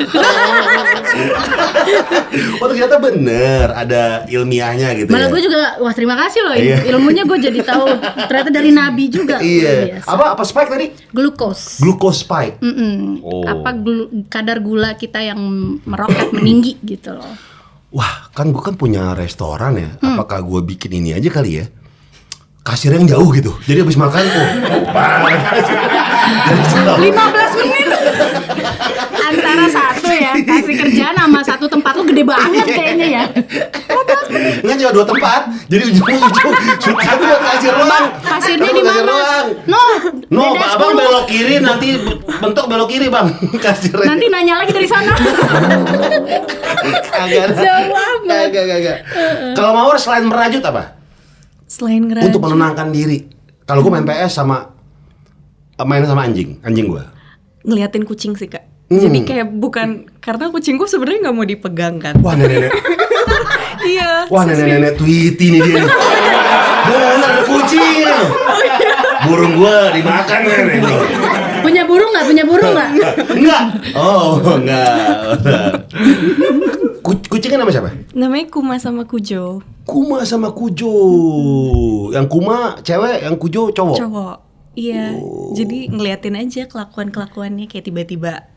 Oh ternyata bener, ada ilmiahnya gitu. Malah ya. gue juga, wah terima kasih loh, ilmunya gue jadi tahu ternyata dari Nabi juga. Iya. Apa spike tadi? Glucose Spike. Kadar gula kita yang meroket meninggi gitu loh. Wah, kan gue kan punya restoran ya. Apakah gue bikin ini aja kali ya? Kasirnya yang jauh gitu. Jadi habis makan 15 menit antara satu ya, kasih kerjaan sama satu tempat lu gede banget kayaknya ya. Enggak cuma 2 tempat. Jadi ujung-ujung satu kasir ruang. Kasirnya di mana? No, Pak Abang belok kiri nanti bentuk belok kiri, Bang. Kasirnya. Nanti nanya lagi dari sana. Kagak. Kalau Mawar selain merajut apa? Selain ngerajut Untuk menenangkan diri. Kalau gue main PS main sama anjing gue. ngeliatin kucing sih Kak. Jadi kayak bukan karena kucingku sebenarnya nggak mau dipegang kan. Wah nenek. Iya. Wah nenek Tweety nih dia. Bener kucing. Burung gua dimakan nenek. Punya burung nggak? Enggak. Oh enggak. Kucingnya nama siapa? Namanya Kuma sama Kujo. Kuma sama Kujo. Yang Kuma cewek, yang Kujo cowok. Cowok. Iya. Jadi ngeliatin aja kelakuannya kayak tiba-tiba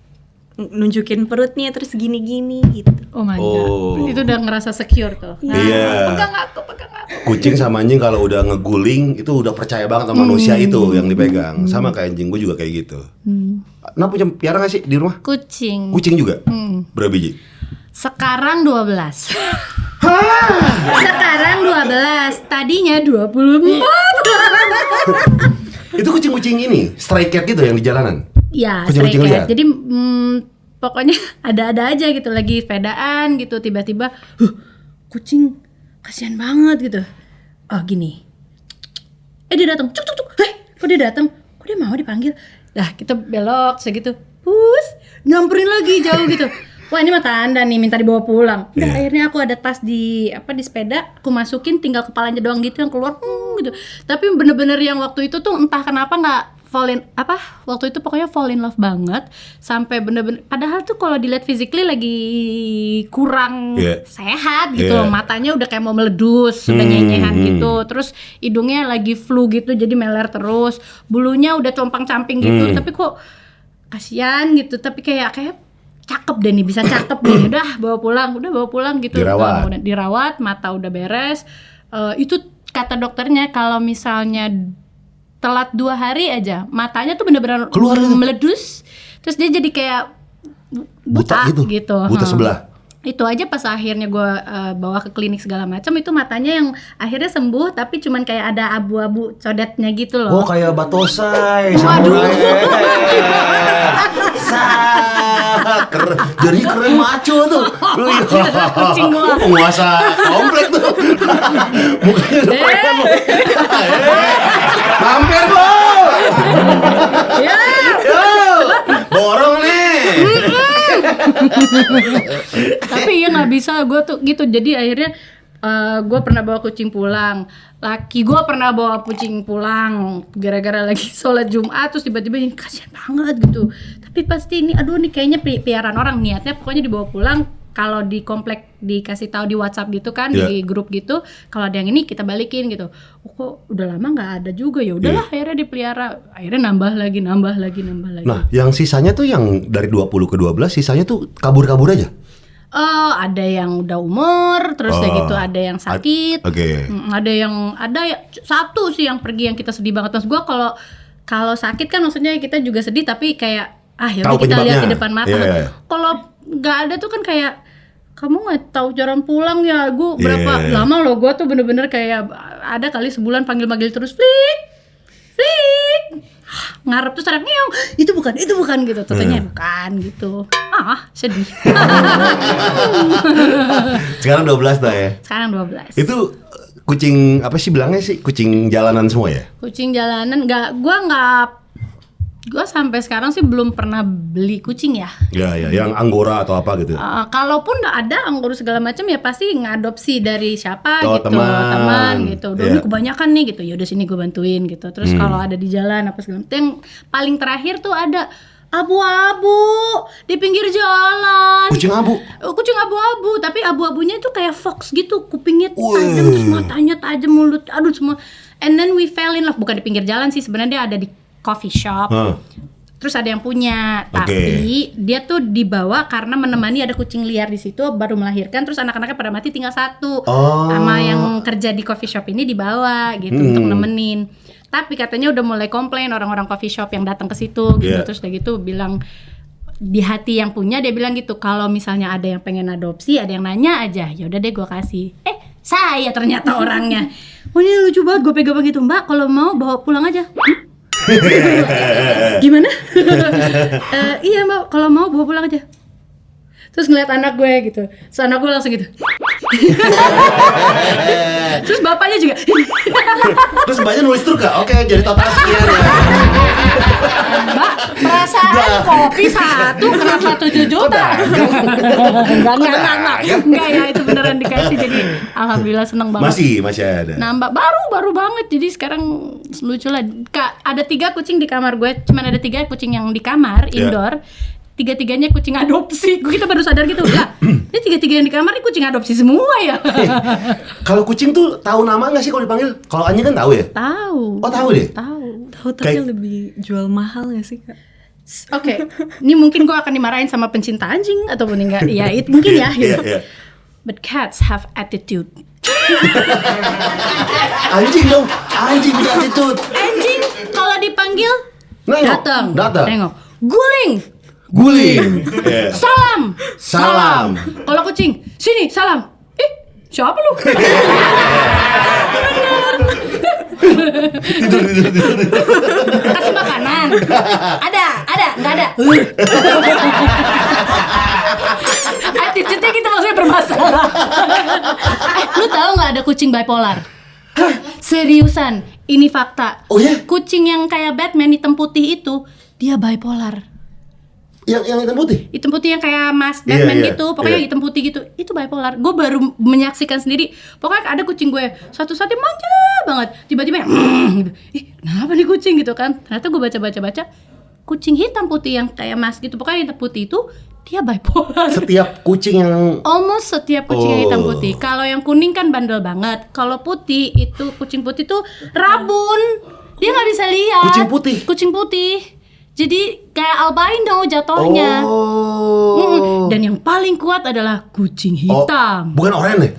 nunjukin perutnya terus gini-gini gitu. Oh my god. Itu udah ngerasa secure tuh. Nah, Iya. Pegang aku. Kucing sama anjing kalau udah ngeguling itu udah percaya banget sama manusia itu yang dipegang. Sama kayak anjing gue juga kayak gitu. Nah punya piara gak sih di rumah? Kucing. Kucing juga? Berapa biji? Sekarang 12. Sekarang 12. Tadinya 24. Itu kucing-kucing ini, stray cat gitu yang di jalanan? Ya, Kucing-kucing stray liar? cat. Jadi pokoknya ada-ada aja gitu, lagi sepedaan gitu, tiba-tiba kucing kasihan banget gitu. Oh gini, dia datang, cuk. Kok dia datang? Kok dia mau dipanggil? Nah kita belok segitu, nyamperin lagi jauh gitu. Wah ini mah tanda nih minta dibawa pulang. Udah akhirnya aku ada tas di sepeda, aku masukin tinggal kepalanya doang gitu yang keluar gitu. Tapi bener-bener yang waktu itu tuh entah kenapa nggak waktu itu pokoknya fall in love banget sampai bener-bener padahal tuh kalau dilihat physically lagi kurang sehat gitu, matanya udah kayak mau meledus, udah nyenyehan gitu, terus hidungnya lagi flu gitu jadi meler terus, bulunya udah compang-camping gitu, tapi kok kasihan gitu, tapi kayak cakep deh nih, bisa cakep deh, udah bawa pulang gitu, dirawat, mata udah beres, itu kata dokternya kalau misalnya telat 2 hari aja matanya tuh bener-bener keluar meledus, terus dia jadi kayak buta gitu. Buta sebelah. Itu aja pas akhirnya gue bawa ke klinik segala macam, itu matanya yang akhirnya sembuh tapi cuman kayak ada abu-abu codetnya gitu loh. Oh kayak batosai. Waduh. Jadi keren maco tuh. Kucing gua. Penguasa komplek tuh. Mukanya udah preman loh. Mampir lo. Ya. Yo. Borong nih. Tapi ya nggak bisa gue tuh gitu, jadi akhirnya gue pernah bawa kucing pulang, laki gue pernah bawa kucing pulang gara-gara lagi sholat Jumat, terus tiba-tiba kasihan banget gitu, tapi pasti ini aduh nih kayaknya piaraan orang, niatnya pokoknya dibawa pulang kalau di komplek dikasih tahu di WhatsApp gitu kan, Yeah. di grup gitu, kalau ada yang ini kita balikin gitu. Oh, kok udah lama nggak ada juga, ya udahlah akhirnya dipelihara, akhirnya nambah lagi. Nah, yang sisanya tuh yang dari 20 ke 12 sisanya tuh kabur-kabur aja. Ada yang udah umur, terus kayak gitu, ada yang sakit. Oke. Ada satu sih yang pergi yang kita sedih banget. Mas gua kalau sakit kan maksudnya kita juga sedih, tapi kayak ya Tahu udah kita lihat penyebabnya. di depan mata. Yeah. Kalau nggak ada tuh kan kayak kamu nggak tahu jalan pulang ya. Gue berapa Yeah. lama loh, gue tuh bener-bener kayak ada kali sebulan panggil-panggil terus, flik ngarep tuh serak ngeong, itu bukan gitu, tentunya bukan gitu. Sedih. Sekarang 12 dah ya. Sekarang 12. Itu kucing apa sih bilangnya sih? Kucing jalanan semua ya? Kucing jalanan gue sampai sekarang sih belum pernah beli kucing ya. Ya, yang Anggora atau apa gitu. Kalaupun ada anggur segala macam ya pasti ngadopsi dari siapa Oh, gitu, teman. gitu. Udah Iya. ini kebanyakan nih gitu. Ya udah sini gue bantuin gitu. Terus kalau ada di jalan apa segala macam. Yang paling terakhir tuh ada abu-abu di pinggir jalan. Kucing abu. Kucing abu-abu, tapi abu-abunya itu kayak fox gitu, kupingnya Wih. tajam, terus matanya tajam, mulut, aduh semua. And then we fell in love, bukan di pinggir jalan sih, sebenarnya dia ada di coffee shop. Terus ada yang punya, tapi dia tuh dibawa karena menemani ada kucing liar di situ baru melahirkan, terus anak-anaknya pada mati tinggal satu. Sama yang kerja di coffee shop ini dibawa gitu untuk nemenin. Tapi katanya udah mulai komplain orang-orang coffee shop yang datang ke situ gitu. Yeah. Terus udah gitu bilang di hati yang punya, dia bilang gitu, kalau misalnya ada yang pengen adopsi, ada yang nanya aja, ya udah deh gue kasih. Saya ternyata orangnya. Oh ini lucu banget, gue pegang begitu, Mbak kalau mau bawa pulang aja. Gimana? Iya Mbak, kalau mau bawa pulang aja. Terus ngeliat anak gue gitu, terus anak gue langsung gitu. Terus bapaknya juga. Terus mbaknya nulis tuh gak? Oke, jadi total sekian ya. Mbak, perasaan kopi satu kenapa 7 juta? Enggak ya, itu beneran dikasih, jadi alhamdulillah seneng banget. Masih ada. Nah Mbak, baru banget, jadi sekarang lucu lah. Kak, ada 3 kucing di kamar gue, cuman ada 3 kucing yang di kamar, indoor. 3-tiganya kucing adopsi. Kita baru sadar gitu, lah ini 3-3 yang di kamar ini kucing adopsi semua ya. Kalau kucing tuh tahu nama nggak sih kalau dipanggil? Kalau Anya kan tahu ya? Tahu. Oh tahu deh. Tahu tapi lebih jual mahal gak sih Kak? Oke, ini mungkin gue akan dimarahin sama pencinta anjing ataupun enggak. Ya, itu mungkin ya. Gitu. Iya. But cats have attitude. Anjing dong, anjing punya attitude. Anjing kalau dipanggil Datang. nengok, guling. Yeah. Salam. Kalau kucing, sini salam. Siapa lu? Tidur. Kasih makanan. Ada, nggak ada. Attitude-nya kita maksudnya bermasalah. Lu tahu nggak ada kucing bipolar? Seriusan, ini fakta. Oh ya? Kucing yang kayak Batman hitam putih itu, dia bipolar. Yang hitam putih? Hitam putih yang kayak Mas Batman Iya. gitu, pokoknya Iya. hitam putih gitu. Itu bipolar. Gue baru menyaksikan sendiri. Pokoknya ada kucing gue, suatu saat dia manja banget, tiba-tiba gitu. Kenapa nih kucing gitu kan? Ternyata gue baca, kucing hitam putih yang kayak Mas gitu, pokoknya hitam putih itu dia bipolar. Setiap kucing yang Almost setiap kucing yang hitam putih. Kalau yang kuning kan bandel banget. Kalau putih itu, kucing putih tuh rabun. Dia nggak bisa lihat. Kucing putih. Jadi kayak albino jatuhnya. Dan yang paling kuat adalah kucing hitam. Bukan oranye.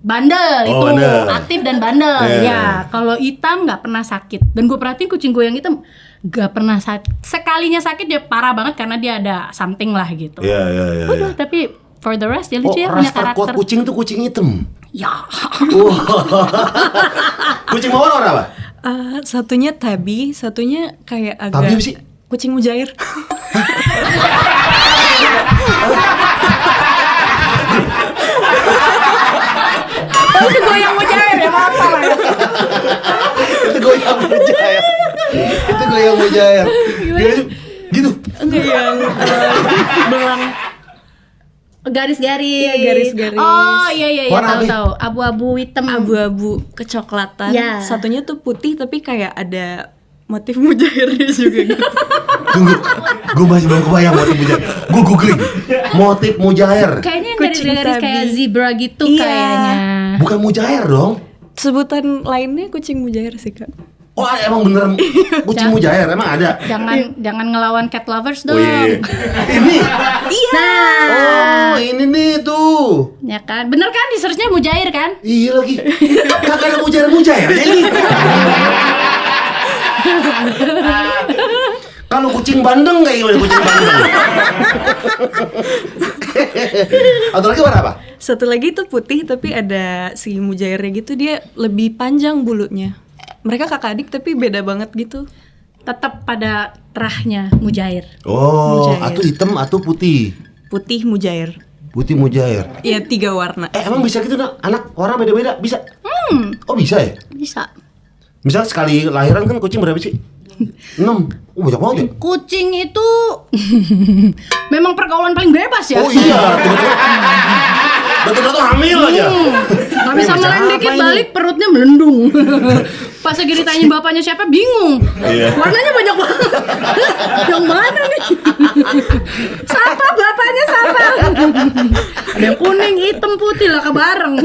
Bandel itu, bandel. aktif dan bandel. Yeah. Ya, kalau hitam nggak pernah sakit. Dan gue perhatiin kucing gue yang hitam nggak pernah sakit. Sekalinya sakit dia parah banget karena dia ada something lah gitu. Iya. Udah, tapi for the rest dia lucu ya, punya ras terkuat karakter. kucing tuh kucing hitam. Ya. Kucing mawar warna apa? Satunya tabby, satunya kayak agak Tabby apa sih? kucing mujair. Itu goyang mujair ya, apa lah ya. Itu goyang mujair. Gitu. Enggak yang belang. Garis-garis. Iya, garis-garis. Oh iya Warna apa? tahu. Abu-abu hitam. Abu-abu kecoklatan. Ya. Satunya tuh putih tapi kayak ada motif mujairnya juga gitu. Tunggu, gue masih belum kebayang motif mujair. Gue googling motif mujair. Kayaknya yang garis-garis kayak tabi. zebra gitu Iya. kayaknya. Bukan mujair dong. Sebutan lainnya kucing mujair sih Kak. Oh emang beneran kucing mujair emang ada. Jangan ngelawan cat lovers Oh dong. iya. Ini. Nah, Oh ini nih tuh. ya kan, bener kan di searchnya mujair kan? Iya lagi. Kagak ada mujair ini. Kalau kucing bandeng kayak gimana kucing bandeng? Atau lagi warna apa? Satu lagi tuh putih tapi ada si mujairnya gitu, dia lebih panjang bulunya. Mereka kakak adik tapi beda banget gitu. Tetap pada terahnya mujair. Oh, Mujair. atau hitam atau putih. Putih mujair. Putih mujair. Iya 3 warna. Emang bisa gitu nak? Anak warna beda-beda bisa? Oh bisa ya? Bisa. Misal sekali lahiran kan kucing berapa sih? 6. Oh banyak banget ya? Kucing itu memang pergaulan paling bebas ya. Oh iya, betul-betul hamil aja. Gak bisa Ini macam meleng apa dikit ini? balik perutnya melendung. Pas lagi ditanyain bapaknya siapa bingung. Iya. Warnanya banyak banget. Yang mana nih? Siapa bapaknya siapa? Ada yang kuning, hitam, putih lah kebareng.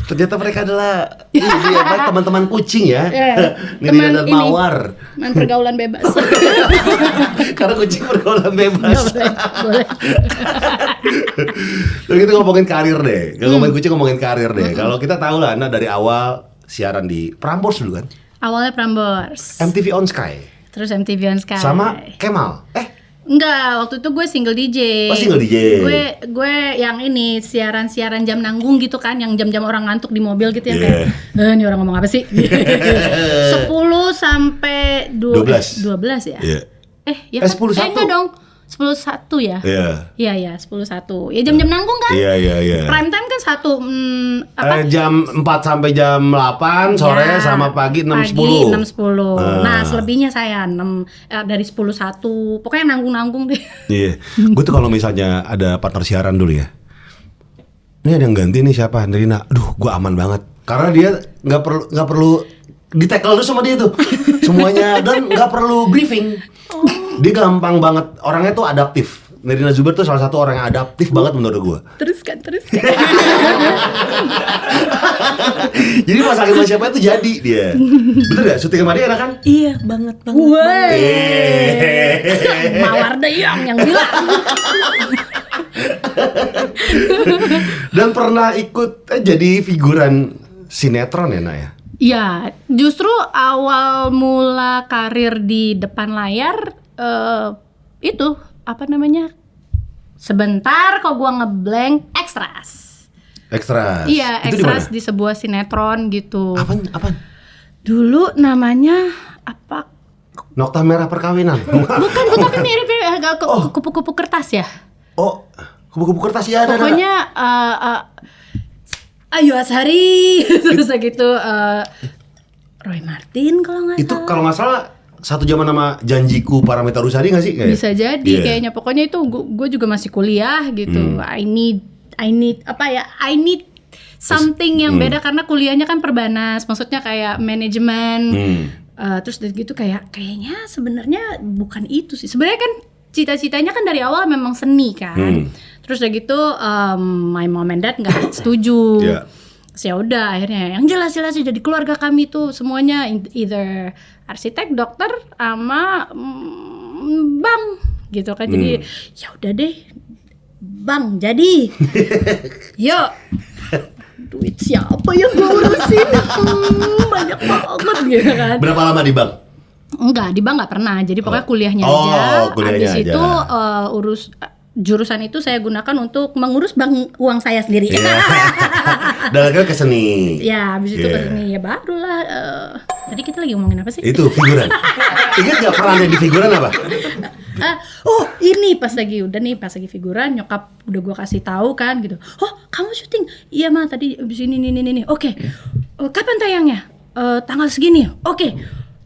Ternyata mereka adalah ini apa, teman-teman kucing ya. Iya, Nirina teman dan ini. Mawar. Main pergaulan bebas. Karena kucing pergaulan bebas. Boleh. Lalu kita ngomongin karir deh. Kalau ngomongin kucing ngomongin karir deh. Kalau kita tahu lah, Anda dari awal siaran di Prambors dulu kan. Awalnya Prambors, MTV On Sky terus MTV On Sky. sama Kemal. Enggak, waktu itu gue single DJ. Oh, single DJ. Gue yang ini siaran-siaran jam nanggung gitu kan, yang jam-jam orang ngantuk di mobil gitu ya Yeah. kayak, ini orang ngomong apa sih? 10 sampai 12 ya? Iya. Ya 10 kan? 1. Enggak dong. 10 1 ya? Iya. Iya, 10 1. Ya jam-jam nanggung kan? Iya. Prime time kan 1 Jam 4 sampai jam 8 sore Ya, sama pagi 6.10. Pagi 6.10. Ah. Nah, selebihnya saya dari 10 1. Pokoknya nanggung-nanggung deh. Iya. Gue tuh kalau misalnya ada partner siaran dulu ya. Ini ada yang ganti nih siapa? Nirina. Aduh, gue aman banget. Karena dia nggak perlu di-tackle dulu sama dia tuh. Semuanya dan nggak perlu briefing. Dia gampang banget. Orangnya tuh adaptif. Nirina Zuber tuh salah satu orang yang adaptif banget menurut gue. Teruskan. Jadi pas lagi sama siapa itu jadi dia. Bener gak? Syuting sama dia enak kan? Iya banget. Woi. Eh. Mawar Deyang yang bilang. Dan pernah ikut jadi figuran sinetron ya Nak ya? Iya, justru awal mula karir di depan layar itu apa namanya? Sebentar kok gua ngeblank Extras. Ekstras. Iya, Itu di Extras mana? di sebuah sinetron gitu. Apaan? Dulu namanya apa? Nokta Merah Perkawinan. Bukan tapi mirip agak kupu-kupu kertas ya. Oh, kupu-kupu kertas ya ada. Pokoknya Ayu Azhari terus gitu Roy Martin kalau nggak Itu salah. kalau nggak salah satu zaman nama Janjiku Paramita Rusadi nggak sih? Kayak? Bisa jadi Iya. kayaknya. Pokoknya itu gue juga masih kuliah gitu. I need something yang beda karena kuliahnya kan perbanas. Maksudnya kayak manajemen. Terus dari gitu kayaknya sebenarnya bukan itu sih. Sebenarnya kan cita-citanya kan dari awal memang seni kan. Terus udah gitu my mom and dad nggak setuju. Iya. Ya udah akhirnya yang jelas-jelas jadi keluarga kami tuh semuanya either arsitek, dokter, sama bank gitu kan. Jadi ya udah deh bang jadi. Yuk. Duit siapa yang gue urusin? Banyak banget gitu kan. Berapa lama di bank? Enggak, di bank nggak pernah. Jadi pokoknya kuliahnya Oh, aja. kuliahnya Habis aja. itu jurusan itu saya gunakan untuk mengurus bank uang saya sendiri. Iya. Dan akhirnya ke seni. Ya, habis itu Iya. ke sini ya barulah. Tadi kita lagi ngomongin apa sih? Itu figuran. Ingat nggak pernah ada di figuran apa? Ini pas lagi figuran nyokap udah gua kasih tahu kan gitu. Oh, kamu syuting? Iya mah tadi abis ini. Oke. Kapan tayangnya? Tanggal segini. Oke.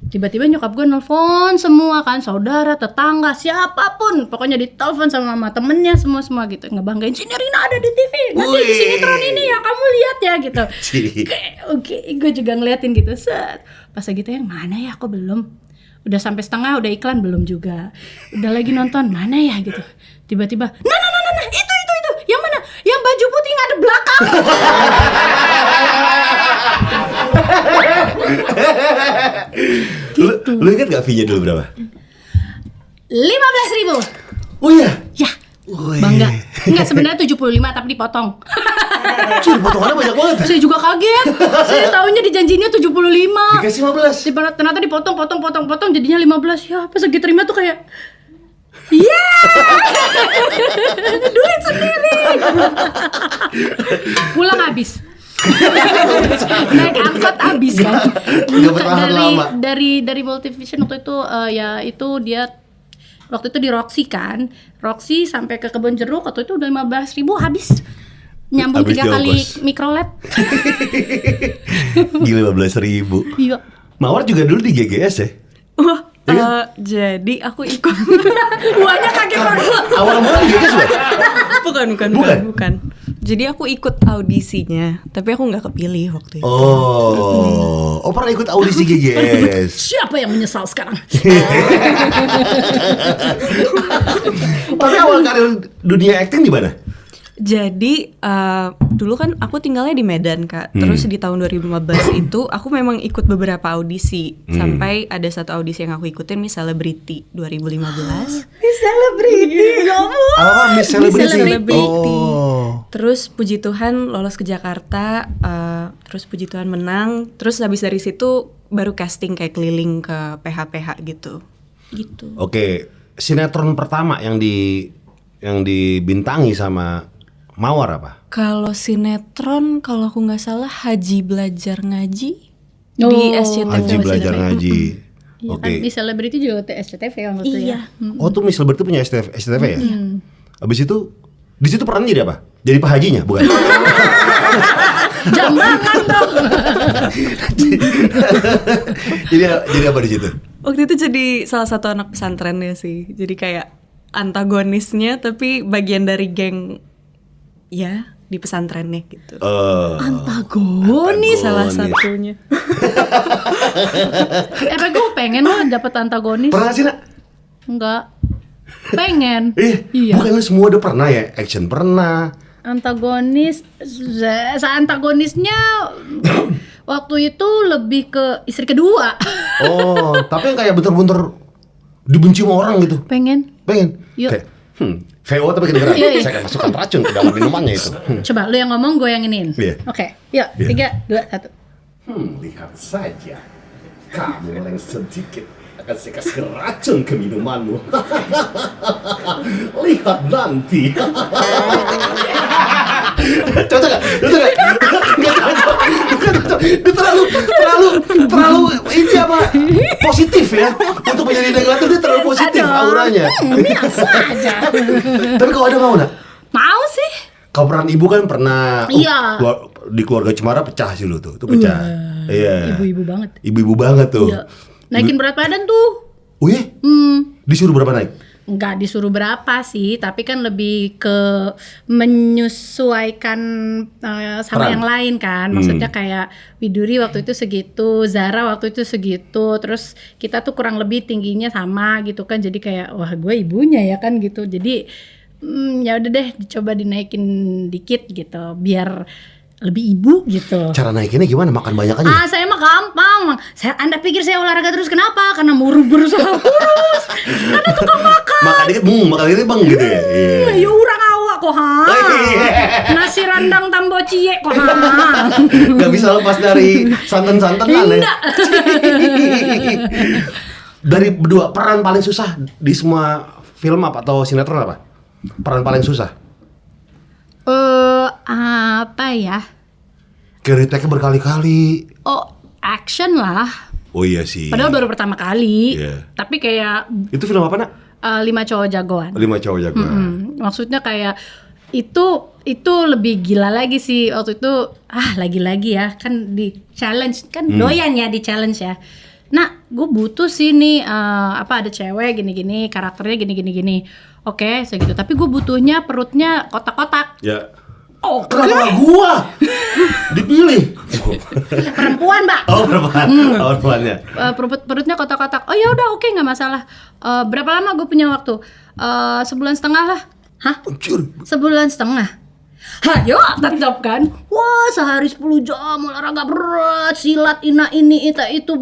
Tiba-tiba nyokap gue nelfon semua kan, saudara, tetangga, siapapun, pokoknya ditelepon sama mama temennya semua gitu, ngebanggain si Nirina ada di TV, nanti di sinetron ini ya kamu lihat ya gitu. Oke, gue juga ngeliatin gitu, set. Pas lagi tayang mana ya, kok belum? Udah sampai setengah, udah iklan belum juga. Udah lagi nonton mana ya gitu. Tiba-tiba, nah, itu, yang mana? Yang baju putih ngadep belakang. Lu ingat gak fee-nya dulu berapa? 15.000. Oh iya? Ya. Wih. Bangga. Enggak, sebenarnya 75 tapi dipotong. Cuy, potongannya banyak banget. Saya juga kaget. Saya tahunya dijanjinya 75. Dikasih 15. Ternyata dipotong jadinya 15. Ya, pas lagi terima tuh kayak iya. Duit sendiri. Pulang habis. Naik angkot habis kan. Nggak bertahan lama. Dari Multivision waktu itu ya itu dia waktu itu di Roxy kan. Roxy sampai ke Kebon Jeruk waktu itu udah 15.000 habis. Nyambung Habis 3 kali diongkos. mikrolab. Gila 15.000. Iya. Mawar juga dulu di GGS ya? Wah, Iya jadi aku ikut. Uangnya kaget banget. Awal mula di GGS bukan. Jadi aku ikut audisinya, tapi aku nggak kepilih waktu itu. Oh, pernah ikut audisi GGS. Siapa yang menyesal sekarang? Tapi awal karir dunia acting di mana? Jadi dulu kan aku tinggalnya di Medan Kak. Terus di tahun 2015 itu aku memang ikut beberapa audisi. Sampai ada satu audisi yang aku ikutin, Miss Celebrity 2015. Miss Celebrity, ya ampun. Apa Miss Celebrity? Celebrity. Oh. Terus puji Tuhan lolos ke Jakarta. Terus puji Tuhan menang. Terus habis dari situ baru casting kayak keliling ke PH-PH gitu. Gitu. Oke, sinetron pertama yang dibintangi sama Mawar apa? Kalau sinetron, kalau aku nggak salah Haji Belajar Ngaji Oh. di SCTV. Haji Belajar Ngaji. Iya Oke. kan di Celebrity juga SCTV kan waktu Iya. ya. Oh tuh Miss Celebrity punya SCTV ya? Abis itu di situ perannya jadi apa? Jadi Pak Hajinya bukan? Jambangan dong. jadi apa di situ? Waktu itu jadi salah satu anak pesantren ya sih. Jadi kayak antagonisnya tapi bagian dari geng ya di pesantrennya gitu. Antagonis. Salah satunya. Tapi gue pengen loh dapet antagonis. Pernah gak sih nak? Enggak. Pengen. Iya. Bukan lu semua udah pernah ya? Action pernah. Antagonis, antagonisnya waktu itu lebih ke istri kedua. Oh, tapi yang kayak bener-bener dibenci sama orang gitu. Pengen. Pengen? Yuk. Kayak, VO tapi kedengeran. Iya, iya. Saya akan masukkan racun ke dalam minumannya itu. Coba lu yang ngomong, gue yang iniin. Iya. Oke, yuk. Iya. 3, 2, 1. Lihat saja. Kamu yang sedikit akan saya kasih racun ke minumanmu. Lihat nanti. Cocok gak? Cocok gak? Nggak cocok. Dia terlalu ini apa? Positif ya. Untuk menjadi negatif dia terlalu positif auranya. Biasa aja. Tapi kalau ada mau nak? Mau sih. Kau peran ibu kan pernah. Iya. Di keluarga Cemara pecah sih lu tuh. Itu pecah. Iya. Ibu-ibu banget. Ibu-ibu banget tuh. Iya. Naikin berat badan tuh. Oh iya? Disuruh berapa naik? Nggak disuruh berapa sih, tapi kan lebih ke menyesuaikan sama Peran. yang lain kan. Maksudnya kayak Widuri waktu itu segitu, Zara waktu itu segitu, terus kita tuh kurang lebih tingginya sama gitu kan. Jadi kayak wah gue ibunya ya kan gitu. Jadi ya udah deh dicoba dinaikin dikit gitu biar lebih ibu gitu. Cara naikinnya gimana? Makan banyak aja? Saya mah gampang. Anda pikir saya olahraga terus kenapa? Karena berusaha kurus. Karena tukang makan. Makan dikit, makan dikit bang gitu ya? Iya. Ya urang awak kok ha. Iya. Nasi rendang tambo cie kok ha. Gak bisa lepas dari santan-santanan ya? Enggak. Dari berdua, peran paling susah di semua film apa atau sinetron apa? Peran paling susah? Apa ya? Kayak retake berkali-kali. Oh, action lah. Oh iya sih. Padahal baru pertama kali. Iya. Tapi kayak Itu film apa nak? 5 cowok jagoan. 5 cowok jagoan. Maksudnya kayak itu lebih gila lagi sih waktu itu. Lagi-lagi ya kan di challenge kan doyan ya di challenge ya. Nah, gue butuh sih nih ada cewek gini-gini, karakternya gini-gini. Oke, segitu. Tapi gue butuhnya perutnya kotak-kotak. Ya. Oh, Kenapa gua dipilih? perempuan, Mbak. Oh perempuan. Oh perempuannya. Perutnya kotak-kotak. Oh ya udah oke nggak masalah. Berapa lama gue punya waktu? 1,5 bulan lah. Hah? Anjir. 1,5 bulan? Hayo tetap kan. Wah, sehari 10 jam olahraga berat, silat ini itu.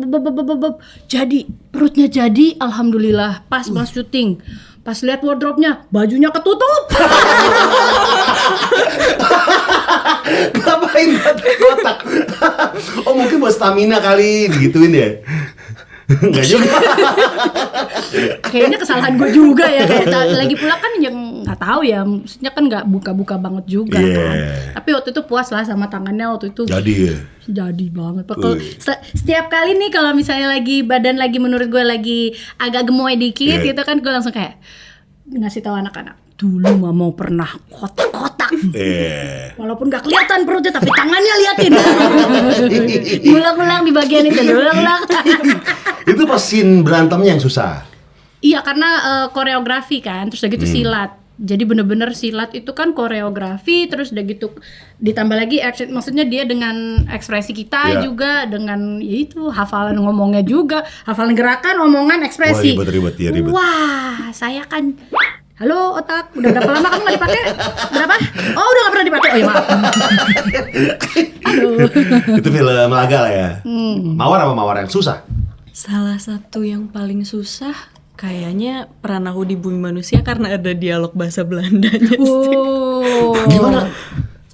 Jadi perutnya jadi, alhamdulillah pas syuting. Pas lihat wardrobe-nya, bajunya ketutup. Ngapain kotak? Oh mungkin buat stamina kali digituin ya. Enggak juga. Kayaknya kesalahan gue juga ya, kayak lagi pula kan yang nggak tahu ya, maksudnya kan nggak buka-buka banget juga kan. Tapi waktu itu puas lah sama tangannya waktu itu. Jadi banget. Pokoknya setiap kali nih kalau misalnya lagi badan lagi menurut gue lagi agak gemoy dikit gitu kan, gue langsung kayak ngasih tahu anak-anak. Dulu Mama pernah kotak-kotak. Walaupun gak kelihatan perutnya tapi tangannya liatin. Ulang-ulang di bagian itu, ulang-ulang. Itu pas scene berantemnya yang susah. Iya, karena koreografi kan, terus udah gitu silat. Jadi bener-bener silat itu kan koreografi, terus udah gitu ditambah lagi action, maksudnya dia dengan ekspresi kita juga, dengan ya itu hafalan ngomongnya juga, hafalan gerakan, omongan, ekspresi. Wah, ribet ya, ribet. Wah, saya kan halo otak, udah berapa lama kamu gak dipakai? Berapa? Oh udah gak pernah dipakai. Oh ya maaf. Aduh. Itu film laga lah ya. Mawar apa mawar yang susah? Salah satu yang paling susah kayaknya Pranahu di Bumi Manusia karena ada dialog bahasa Belandanya. Oh. Gimana?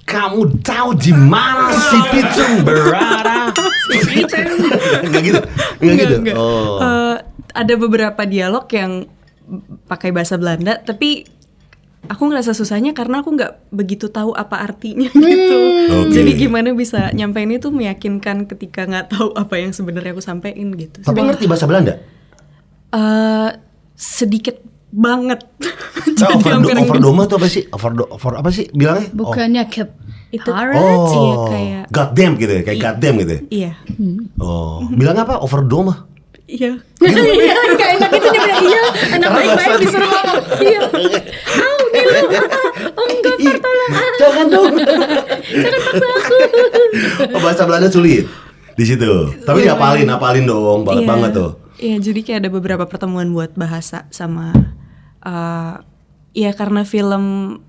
Kamu tahu di mana si Pitung berada? Enggak gitu. Enggak. Oh. Ada beberapa dialog yang pakai bahasa Belanda, tapi aku ngerasa susahnya karena aku nggak begitu tahu apa artinya gitu. Jadi gimana bisa nyampein itu meyakinkan ketika nggak tahu apa yang sebenarnya aku sampein gitu. Tapi ngerti bahasa Belanda? Sedikit banget. Overdome itu apa sih? Over apa sih bilangnya? Bukannya Itu Oh, kayak goddamn gitu ya, kayak goddamn gitu ya. iya. Oh, bilang apa? Overdome? Iya. Iya, gak enak itu dia bilang iya. Anak baik-baik disuruh ngomong. Iya. Nih lu. Oh enggak, Far, tolong. Jangan dong. Jangan paksa aku. Oh, bahasa Belanda sulit di situ. Tapi hafalin dong, banget tuh. Iya, jadi kayak ada beberapa pertemuan buat bahasa sama ya karena filmnya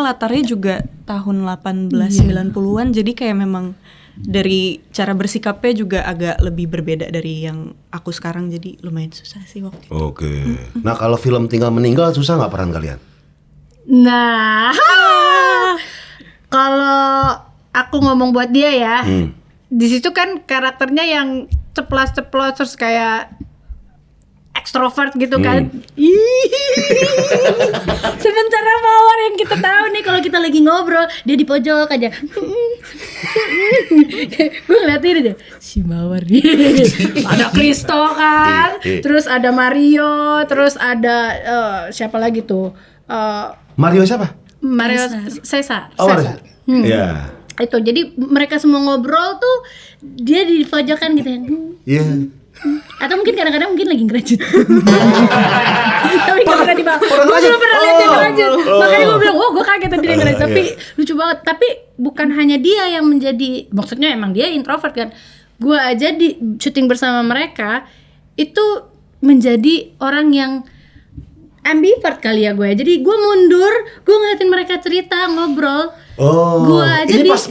latarnya juga tahun 1890-an, jadi kayak memang dari cara bersikapnya juga agak lebih berbeda dari yang aku sekarang, jadi lumayan susah sih waktu itu. Oke. Nah kalau film Tinggal Meninggal susah nggak peran kalian? Nah, kalau aku ngomong buat dia ya, di situ kan karakternya yang ceplas-ceplos terus kayak ekstrovert gitu kan. Sementara Mawar yang kita tahu nih kalau kita lagi ngobrol dia di pojok aja. Gue ngeliatin aja si Mawar nih. Ada Kristo kan, terus ada Mario, terus ada siapa lagi tuh? Mario siapa? Mario Caesar. Oh, Mario. Iya. Itu jadi mereka semua ngobrol tuh dia di pojokan gitu ya. Iya. Atau mungkin kadang-kadang mungkin lagi ngerajut. Tapi gak pernah dibahas. Gue belum pernah lihat dia ngerajut. Makanya gue bilang, gue kaget tadi dia ngerajut. Tapi lucu banget. Tapi bukan hanya dia yang menjadi, maksudnya emang dia introvert kan. Gue aja di syuting bersama mereka itu menjadi orang yang ambivert kali ya gue. Jadi gue mundur, gue ngeliatin mereka cerita, ngobrol. Oh, gua aja ini pas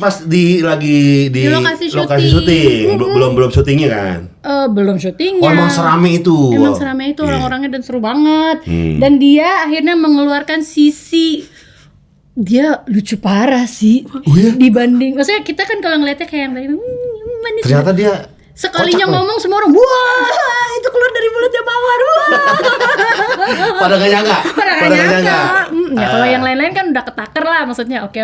lagi di lokasi syuting. Belum syutingnya kan? Belum syutingnya. Oh, emang serame itu. Emang serame itu orang-orangnya dan seru banget. Dan dia akhirnya mengeluarkan sisi dia lucu parah sih. Dibanding, maksudnya kita kan kalau ngeliatnya kayak yang tadi manis. Ternyata dia sekalinya ngomong semua orang, wah itu keluar dari mulutnya Mawar, wah. Pada gak nyangka. Ya kalau yang lain-lain kan udah ketaker lah, maksudnya oke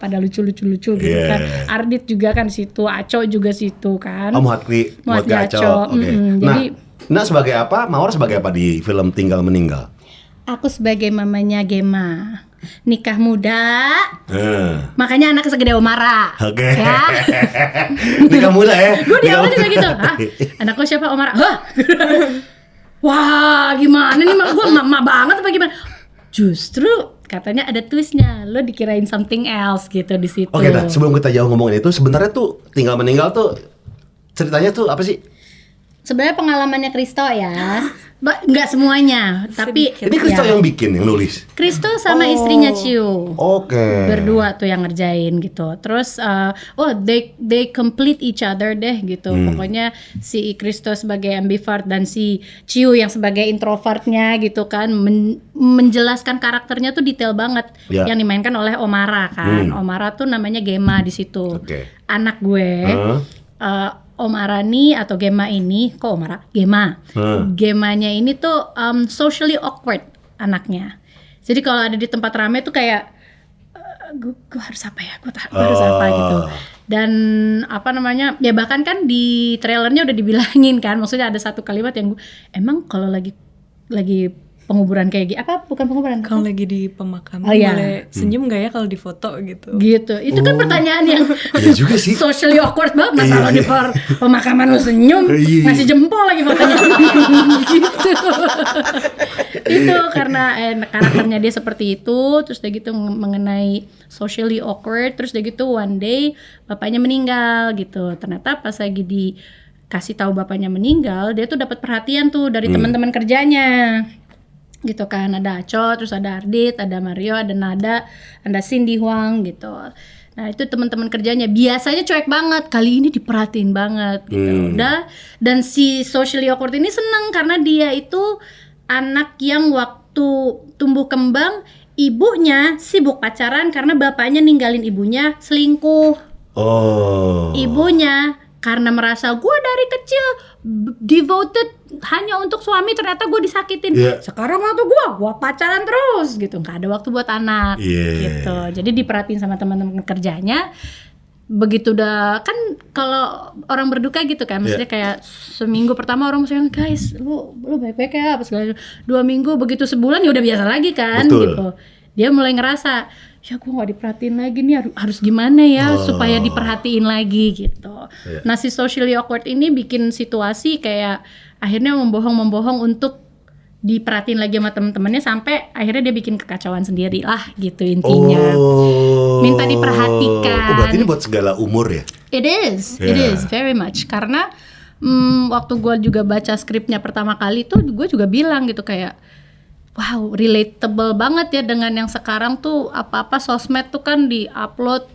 pada lucu gitu kan. Ardit juga kan situ, Aco juga situ kan. Oh, Muhat Aco. Oke. Jadi Nah sebagai apa? Mawar sebagai apa di film Tinggal Meninggal? Aku sebagai mamanya Gema. Nikah muda, makanya anaknya segede Omara. Oke. Ya. Nikah muda ya. Gue di awal juga gitu. Hah? Anakku siapa Omara? Hah? Wah, gimana nih mak? Gue mama banget apa gimana? Justru katanya ada twistnya. Lo dikirain something else gitu di situ. Oke, nah sebelum kita jauh ngomongin itu, sebenarnya tuh Tinggal Meninggal tuh ceritanya tuh apa sih? sebenarnya pengalamannya Kristo ya. Nggak semuanya, tapi Sedikit. Ini Kristo ya. yang bikin, yang nulis. Kristo sama istrinya Ciu. Oke. Berdua tuh yang ngerjain gitu. Terus they complete each other deh gitu. Pokoknya si Kristo sebagai ambivert dan si Ciu yang sebagai introvertnya gitu kan, menjelaskan karakternya tuh detail banget. Ya. Yang dimainkan oleh Omara kan. Omara tuh namanya Gemma di situ. Oke. Anak gue. Omara nih atau Gemma ini, kok Omara? Gemma. Gemmanya ini tuh socially awkward anaknya. Jadi kalau ada di tempat ramai tuh kayak gue harus apa ya? Gue harus apa gitu. Dan apa namanya? Ya bahkan kan di trailernya udah dibilangin kan, maksudnya ada satu kalimat yang emang kalau lagi penguburan kayak gitu, apa bukan penguburan? Kalau lagi di pemakaman Oh, iya. boleh senyum nggak ya kalau di foto gitu? Gitu. Itu kan pertanyaan yang Iya juga sih. socially awkward banget. Masa lo di pemakaman lo senyum, Iya. ngasih jempol lagi fotonya. Gitu. Itu karena karakternya dia seperti itu. Terus dia gitu mengenai socially awkward. Terus dia gitu one day bapaknya meninggal gitu. Ternyata pas lagi dikasih tahu bapaknya meninggal, dia tuh dapat perhatian tuh dari teman-teman kerjanya. Gitu kan, ada Aco, terus ada Ardit, ada Mario, ada Nada, ada Cindy Huang gitu. Nah itu teman-teman kerjanya biasanya cuek banget, kali ini diperhatiin banget gitu. Dan si socially awkward ini seneng karena dia itu anak yang waktu tumbuh kembang ibunya sibuk pacaran karena bapaknya ninggalin ibunya selingkuh. Ibunya karena merasa gue dari kecil devoted hanya untuk suami, ternyata gue disakitin. Sekarang waktu gue pacaran terus gitu, nggak ada waktu buat anak gitu. Jadi diperhatiin sama teman-teman kerjanya. Begitu udah kan kalau orang berduka gitu kan, maksudnya kayak seminggu pertama orang maksudnya guys lu baik-baik ya apa segala, 2 minggu begitu sebulan ya udah biasa lagi kan. Gitu. Dia mulai ngerasa ya gue nggak diperhatiin lagi nih, harus gimana ya supaya diperhatiin lagi gitu. Nah si socially awkward ini bikin situasi kayak akhirnya membohong untuk diperhatiin lagi sama temen-temennya sampai akhirnya dia bikin kekacauan sendiri lah gitu intinya. Minta diperhatikan. Berarti ini buat segala umur ya? It is very much. Karena waktu gue juga baca skripnya pertama kali tuh gue juga bilang gitu kayak wow, relatable banget ya dengan yang sekarang tuh apa-apa sosmed tuh kan di-upload.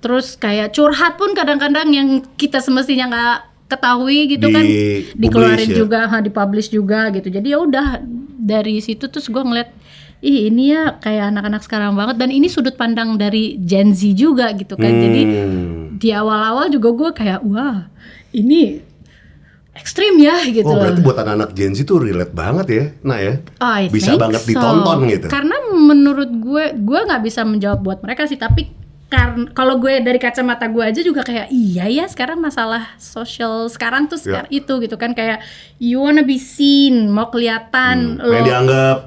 Terus kayak curhat pun kadang-kadang yang kita semestinya nggak ketahui gitu kan dikeluarin juga, dipublish juga gitu. Jadi ya udah dari situ terus gue ngeliat ini ya kayak anak-anak sekarang banget dan ini sudut pandang dari Gen Z juga gitu kan. Jadi di awal-awal juga gue kayak wah ini ekstrim ya gitu. Berarti buat anak-anak Gen Z tuh relate banget ya, nah ya. Bisa banget ditonton gitu. Karena menurut gue nggak bisa menjawab buat mereka sih, tapi kalau gue dari kacamata gue aja juga kayak iya ya sekarang masalah sosial sekarang tuh sekarang itu gitu kan, kayak you wanna be seen, mau kelihatan, lo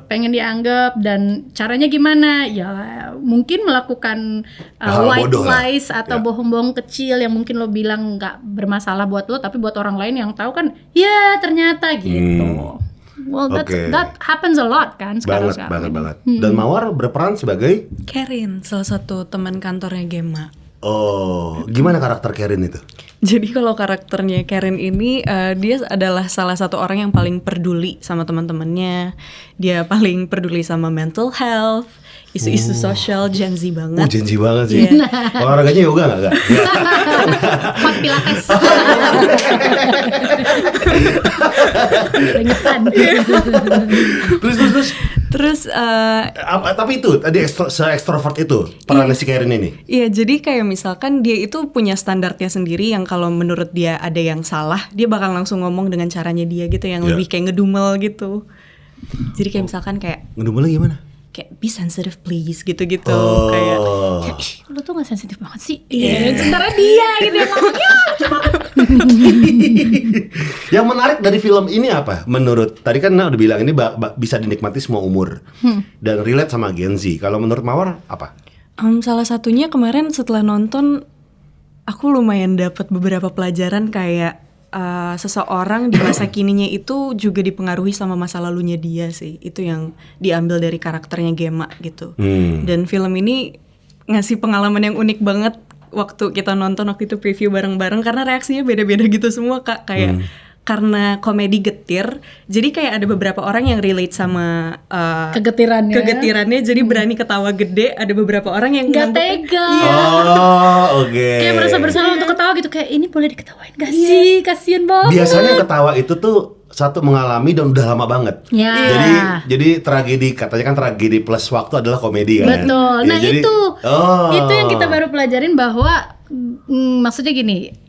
pengen dianggap dan caranya gimana ya mungkin melakukan white lies atau bohong-bohong kecil yang mungkin lo bilang nggak bermasalah buat lo tapi buat orang lain yang tahu kan ya ternyata gitu. Well, that happens a lot kan sekarang. Banget. Dan Mawar berperan sebagai Karin, salah satu teman kantornya Gemma. Gimana karakter Karin itu? Jadi kalau karakternya Karin ini dia adalah salah satu orang yang paling peduli sama teman-temannya. Dia paling peduli sama mental health, isu-isu sosial, Gen Z banget. Gen Z banget sih. Olahraganya yoga nggak? Hot pilates. Terus tapi itu tadi se-ekstrovert itu peran si Karin ini. Iya, jadi kayak misalkan dia itu punya standarnya sendiri yang kalau menurut dia ada yang salah, dia bakal langsung ngomong dengan caranya dia gitu yang lebih kayak ngedumel gitu. Jadi kayak misalkan kayak ngedumelnya gimana? Kayak be sensitive please gitu-gitu. Kayak lu tuh gak sensitif banget sih. Sementara dia gitu yang ngomongnya. Yang menarik dari film ini apa? Menurut tadi kan udah bilang ini bisa dinikmati semua umur dan relate sama Gen Z. Kalau menurut Mawar apa? Salah satunya kemarin setelah nonton aku lumayan dapat beberapa pelajaran kayak seseorang di masa kininya itu juga dipengaruhi sama masa lalunya dia sih. Itu yang diambil dari karakternya Gemma gitu. Dan film ini ngasih pengalaman yang unik banget waktu kita nonton waktu itu preview bareng-bareng karena reaksinya beda-beda gitu semua Kak. Kayak karena komedi getir, jadi kayak ada beberapa orang yang relate sama Kegetirannya. jadi berani ketawa gede. Ada beberapa orang yang Nggak nganggep- tega. Oh, oke. Kayak merasa bersalah untuk ketawa gitu, kayak ini boleh diketawain gak sih? Kasian banget. Biasanya ketawa itu tuh satu mengalami dan udah lama banget. Ya. Jadi tragedi, katanya kan tragedi plus waktu adalah komedi kan. Betul. Ya, Nah jadi- itu yang kita baru pelajarin bahwa maksudnya gini,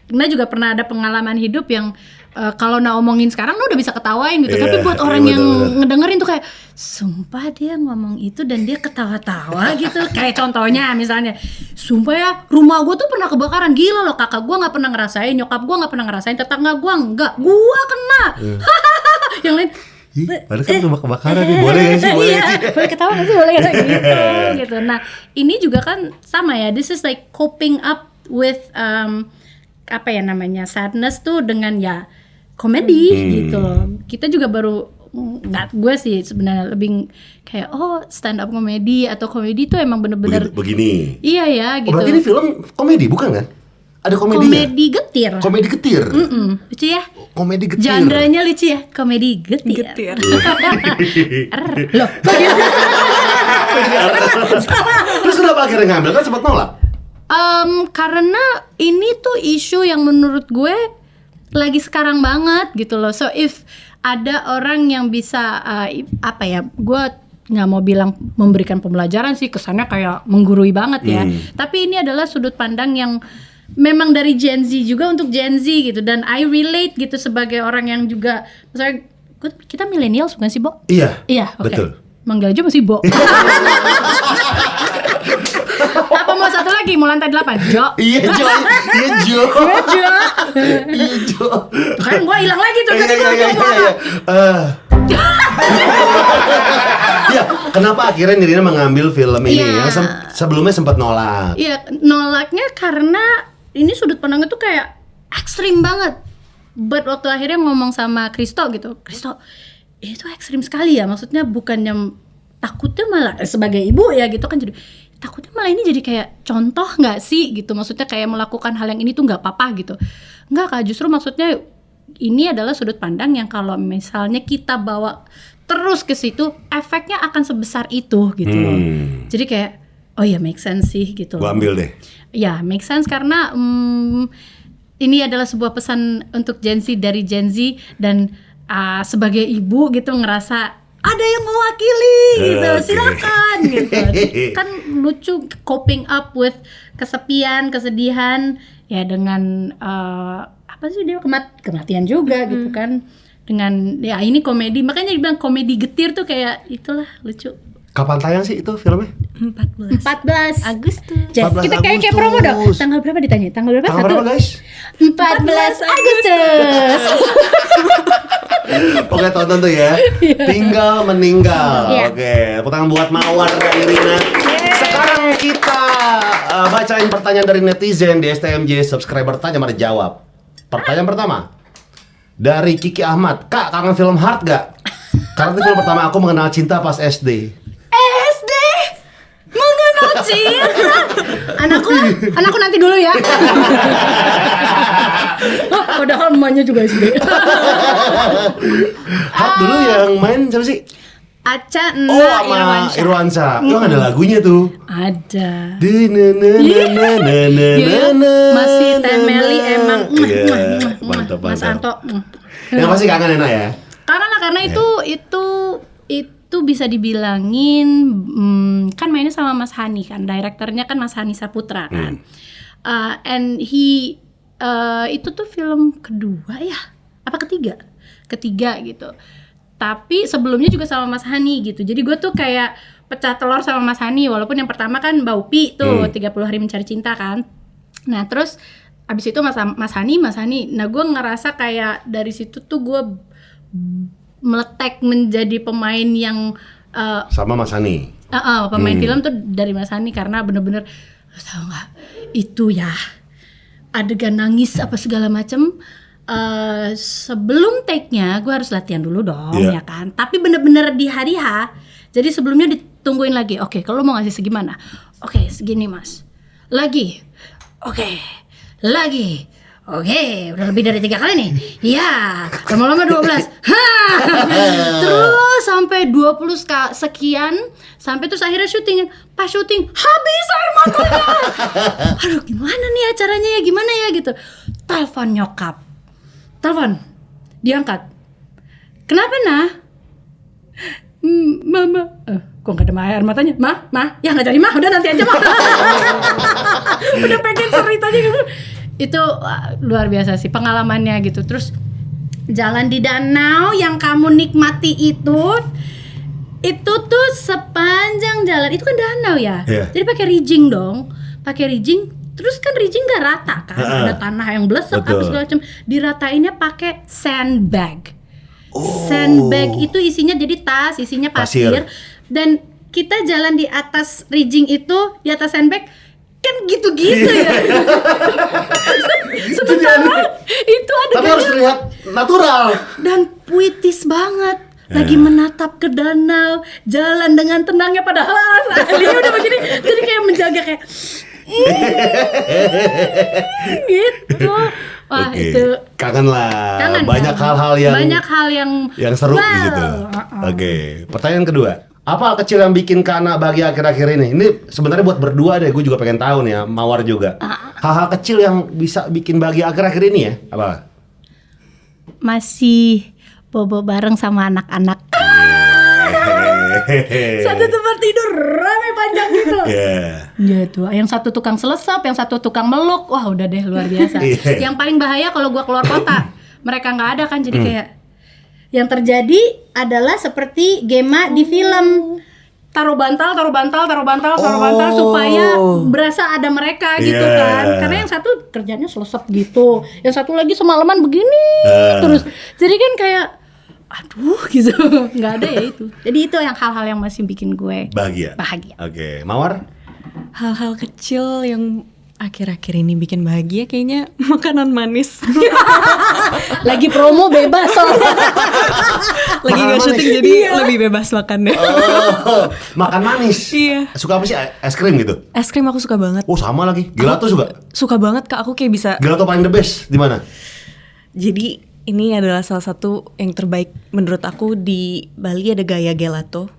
Nah juga pernah ada pengalaman hidup yang kalau ngomongin sekarang udah bisa ketawain gitu. Iya, Tapi buat iya, orang yang betul. ngedengerin tuh kayak, sumpah dia ngomong itu dan dia ketawa-tawa gitu. Kayak contohnya misalnya, sumpah ya rumah gue tuh pernah kebakaran. Gila loh, kakak gue gak pernah ngerasain, nyokap gue gak pernah ngerasain, tetangga gue enggak, gue kena. Yang lain, Ih, padahal kan rumah kebakaran nih, boleh gak sih? Boleh iya, gak sih? boleh ketawa gak sih? Boleh gak sih? Gitu. Nah, ini juga kan sama ya. This is like coping up with apa ya namanya, sadness tuh dengan ya komedi gitu loh. Kita juga baru nggak, gue sih sebenarnya lebih kayak stand up komedi atau komedi tuh emang bener-bener Begini. iya ya Oh, gitu. berarti ini film komedi bukan kan? Ada komedinya? Komedi getir. Komedi getir. Lucu ya? Komedi getir. Genre-nya lucu ya? Komedi getir. Getir. Loh, kok gitu? Terus kenapa akhirnya ngambil? Kan sempat nolak. Karena ini tuh isu yang menurut gue lagi sekarang banget gitu loh. So if ada orang yang bisa apa ya, gue nggak mau bilang memberikan pembelajaran sih, kesannya kayak menggurui banget ya. Tapi ini adalah sudut pandang yang memang dari Gen Z juga untuk Gen Z gitu, dan I relate gitu sebagai orang yang juga, misalnya kita milenial bukan sih, Bo? Iya. Iya, oke. Betul. Manggil aja masih Bo. Apa mau satu lagi? Mau lantai 8? Jo. Iya Jo. Iya Jo. Jo. Iya Jo. Kan gua hilang lagi tuh tadi Iya, gua iya, ngomong iya, apa? iya. Ya, kenapa akhirnya Nirina mengambil film ini? Iya. Yang sebelumnya sempat nolak. Iya, nolaknya karena ini sudut pandangnya tuh kayak ekstrim banget. But waktu akhirnya ngomong sama Kristo gitu, Kristo, itu ekstrim sekali ya. Maksudnya bukannya takutnya malah sebagai ibu ya gitu kan, jadi takutnya malah ini jadi kayak contoh nggak sih gitu. Maksudnya kayak melakukan hal yang ini tuh nggak apa-apa gitu. Nggak Kak, justru maksudnya ini adalah sudut pandang yang kalau misalnya kita bawa terus ke situ, efeknya akan sebesar itu gitu loh. Jadi kayak, oh ya make sense sih gitu. Gua ambil deh. Ya, make sense karena ini adalah sebuah pesan untuk Gen Z dari Gen Z, dan sebagai ibu gitu ngerasa ada yang mewakili gitu, Oke. silakan gitu. Kan lucu coping up with kesepian, kesedihan ya dengan apa sih dia kematian juga gitu kan. Dengan ya ini komedi, makanya dibilang komedi getir tuh kayak itulah lucu. Kapan tayang sih itu filmnya? 14 Agustus. 14 Kita kayak promo dong. Agustus. Tanggal berapa ditanya? Tanggal berapa? Tanggal berapa guys? 14 Agustus. Oke, tonton tuh ya. Tinggal meninggal. Iya. Oke, tepuk tangan buat Mawar dan Irina. Sekarang kita bacain pertanyaan dari netizen di STMJ. Subscriber tanya, mari jawab. Pertanyaan pertama dari Kiki Ahmad. Kak, kangen film Heart gak? Karena itu film pertama aku mengenal cinta pas SD. SD mengenal cinta. Anakku nanti dulu ya. Padahal emaknya juga SD. Heart dulu yang main siapa sih? Aca Oh, sama Irwansyah. Itu ada lagunya tuh. Ada. Masih Teh Meli emang. Mantap, Mas mantap. Anto. Yang pasti kangen enak ya. Karena itu bisa dibilangin kan mainnya sama Mas Hani kan, direkturnya kan Mas Hani Saputra kan. And he itu tuh film kedua ya, apa ketiga gitu. Tapi sebelumnya juga sama Mas Hani gitu. Jadi gue tuh kayak pecah telur sama Mas Hani, walaupun yang pertama kan Mbak Upi tuh 30 Hari Mencari Cinta kan. Nah terus abis itu Mas Hani. Nah gue ngerasa kayak dari situ tuh gue meletek menjadi pemain yang Sama Mas Hani. pemain film tuh dari Mas Hani, karena bener-bener lo tau nggak itu ya adegan nangis apa segala macem. Sebelum take-nya gue harus latihan dulu dong ya kan. Tapi bener-bener di hari H. Jadi sebelumnya ditungguin lagi. Oke, kalau mau ngasih segimana? Oke, segini mas. Lagi. Oke. Lagi. Oke, udah lebih dari 3 kali nih. Iya, lama-lama 12. Terus sampai 20 sekian, sampai terus akhirnya syuting. Pas syuting, habis air matanya. Aduh, gimana nih acaranya ya? Gimana ya gitu. Telepon nyokap. Telepon. Diangkat. Kenapa, Nah? Mama. Kok gak ada air matanya? Ma, ya gak jadi mah, udah nanti aja mah. Udah pengen ceritanya gitu. Itu luar biasa sih pengalamannya gitu. Terus jalan di danau yang kamu nikmati itu tuh sepanjang jalan itu kan danau ya. Jadi pakai rigging dong, pakai rigging. Terus kan rigging gak rata kan, ada tanah yang blesek apa segala macam. Diratainnya pakai sandbag. Sandbag itu isinya jadi tas, isinya pasir. Dan kita jalan di atas rigging itu, di atas sandbag kan gitu-gitu ya. Sementara itu ada tapi harus terlihat natural dan puitis banget. Lagi menatap ke danau, jalan dengan tenangnya padahal aslinya udah begini. Jadi kayak menjaga kayak gitu. Wah, itu kangen lah. Banyak hal yang seru gitu. Oke. Pertanyaan kedua. Apa hal kecil yang bikin Kana bahagia akhir-akhir ini? Ini sebenarnya buat berdua deh, gue juga pengen tahu nih ya, Mawar juga. Hal-hal kecil yang bisa bikin bahagia akhir-akhir ini ya, apa? Masih bobo bareng sama anak-anak. Satu tempat tidur rame panjang gitu. Ya tuh, yang satu tukang selesap, yang satu tukang meluk. Wah, udah deh luar biasa. Yang paling bahaya kalau gua keluar kota, mereka nggak ada kan, jadi kayak yang terjadi adalah seperti Gema di film. Taruh bantal supaya berasa ada mereka gitu kan. Karena yang satu kerjanya selesap gitu, yang satu lagi semalaman begini terus. Jadi kan kayak aduh gitu, nggak ada ya itu. Jadi itu yang hal-hal yang masih bikin gue bahagia. Oke, Mawar? Hal-hal kecil yang akhir-akhir ini bikin bahagia kayaknya makanan manis. Lagi promo bebas soalnya. Lagi nggak syuting jadi lebih bebas makannya. Makan manis? Iya. Suka apa sih? Es krim gitu? Es krim aku suka banget. Oh sama lagi, gelato juga? Suka banget Kak, aku kayak bisa. Gelato paling the best di mana? Jadi ini adalah salah satu yang terbaik menurut aku. Di Bali ada Gaya Gelato.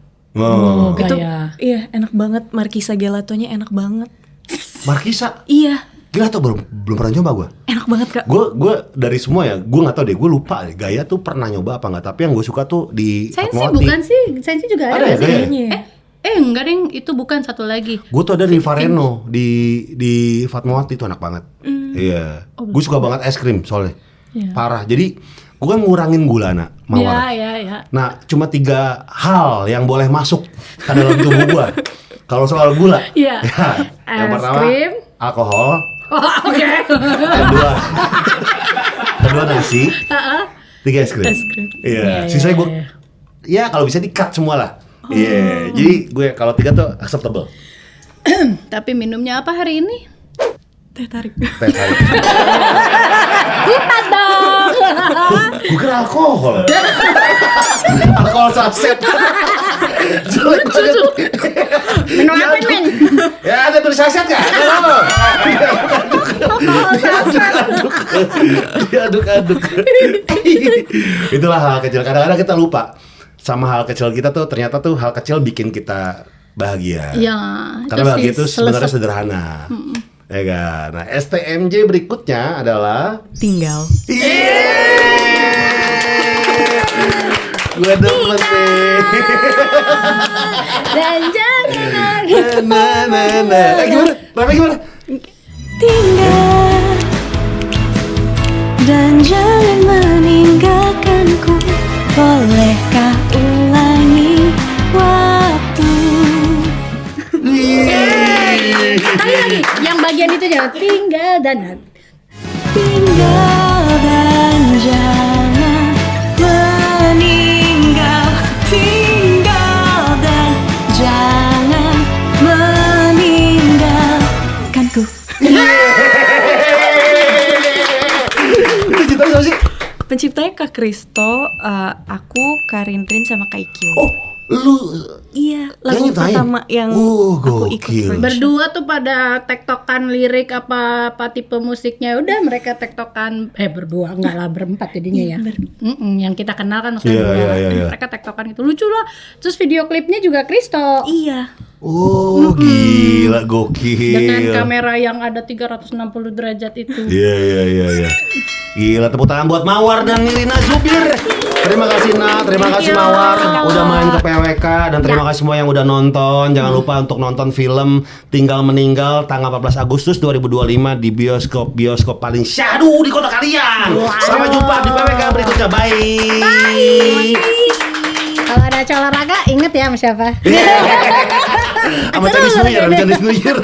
Itu iya enak banget. Markisa Gelatonya enak banget. Markisa? Iya. Gelato belum pernah nyoba gue. Enak banget Kak. Gue dari semua ya, gue nggak tahu deh, gue lupa deh. Gaya tuh pernah nyoba apa nggak? Tapi yang gue suka tuh di Sensi Fatmawati. bukan sih? Sensi juga ada ya, sih. Enggak deng, itu bukan satu lagi. Gue tuh ada di Vareno di Fatmawati, itu enak banget. Iya. Gue suka banget es krim soalnya. Parah. Jadi gue kan ngurangin gula Mawar. Iya. Nah, cuma 3 hal yang boleh masuk ke dalam tubuh gue. Kalau soal gula, ya, yang pertama krim, alkohol. Oke. Kedua nasi. 3 es krim. Iya. Sisanya gue, ya kalau bisa di-cut semua lah. Iya. Jadi gue kalau 3 tuh acceptable. Tapi minumnya apa hari ini? Teh tarik. Bukan dong. Gue kira alkohol. Alkohol saset. Jelek banget. Minum apa men? Ya ada saset nggak? Diaduk-aduk. Itulah hal kecil. Kadang-kadang kita lupa sama hal kecil kita tuh. Ternyata tuh hal kecil bikin kita bahagia. Ya. Karena bahagia itu sebenarnya sederhana. Ya kan? Nah, STMJ berikutnya adalah tinggal. Gue demen nih. Dan jangan Gimana? Rapnya gimana? Tinggal dan jangan meninggalkanku. Bolehkah ulangi waktu? Sekali lagi, yang bagian itu jangan tinggal dan jangan meninggal. Tinggal dan jangan meninggalkanku. Itu cita siapa sih? Penciptanya Kak Kristo, aku, Karin Rin sama Kak Ikyo. Oh, Lu Iya, lagu nyiptain? pertama yang aku ikut gokil. production. Berdua tuh pada tektokan lirik apa tipe musiknya, udah mereka tektokan berdua enggak lah berempat jadinya ya. Yang kita kenal kan maksudnya Iya, dua. iya. Mereka tektokan itu lucu lah. Terus video klipnya juga Kristo Iya. Oh, gila gokil. dengan kamera yang ada 360 derajat itu. Iya. Gila, tepuk tangan buat Mawar dan Nirina Zubir. Terima kasih Nak, terima kasih Mawar udah main ke PWK dan terima kasih semua yang udah nonton. Jangan lupa untuk nonton film Tinggal Meninggal tanggal 14 Agustus 2025 di bioskop paling syahdu di kota kalian. Sampai jumpa di PWK berikutnya. Bye. Kalau ada acara olahraga inget ya sama siapa? Sama Chinese New Year.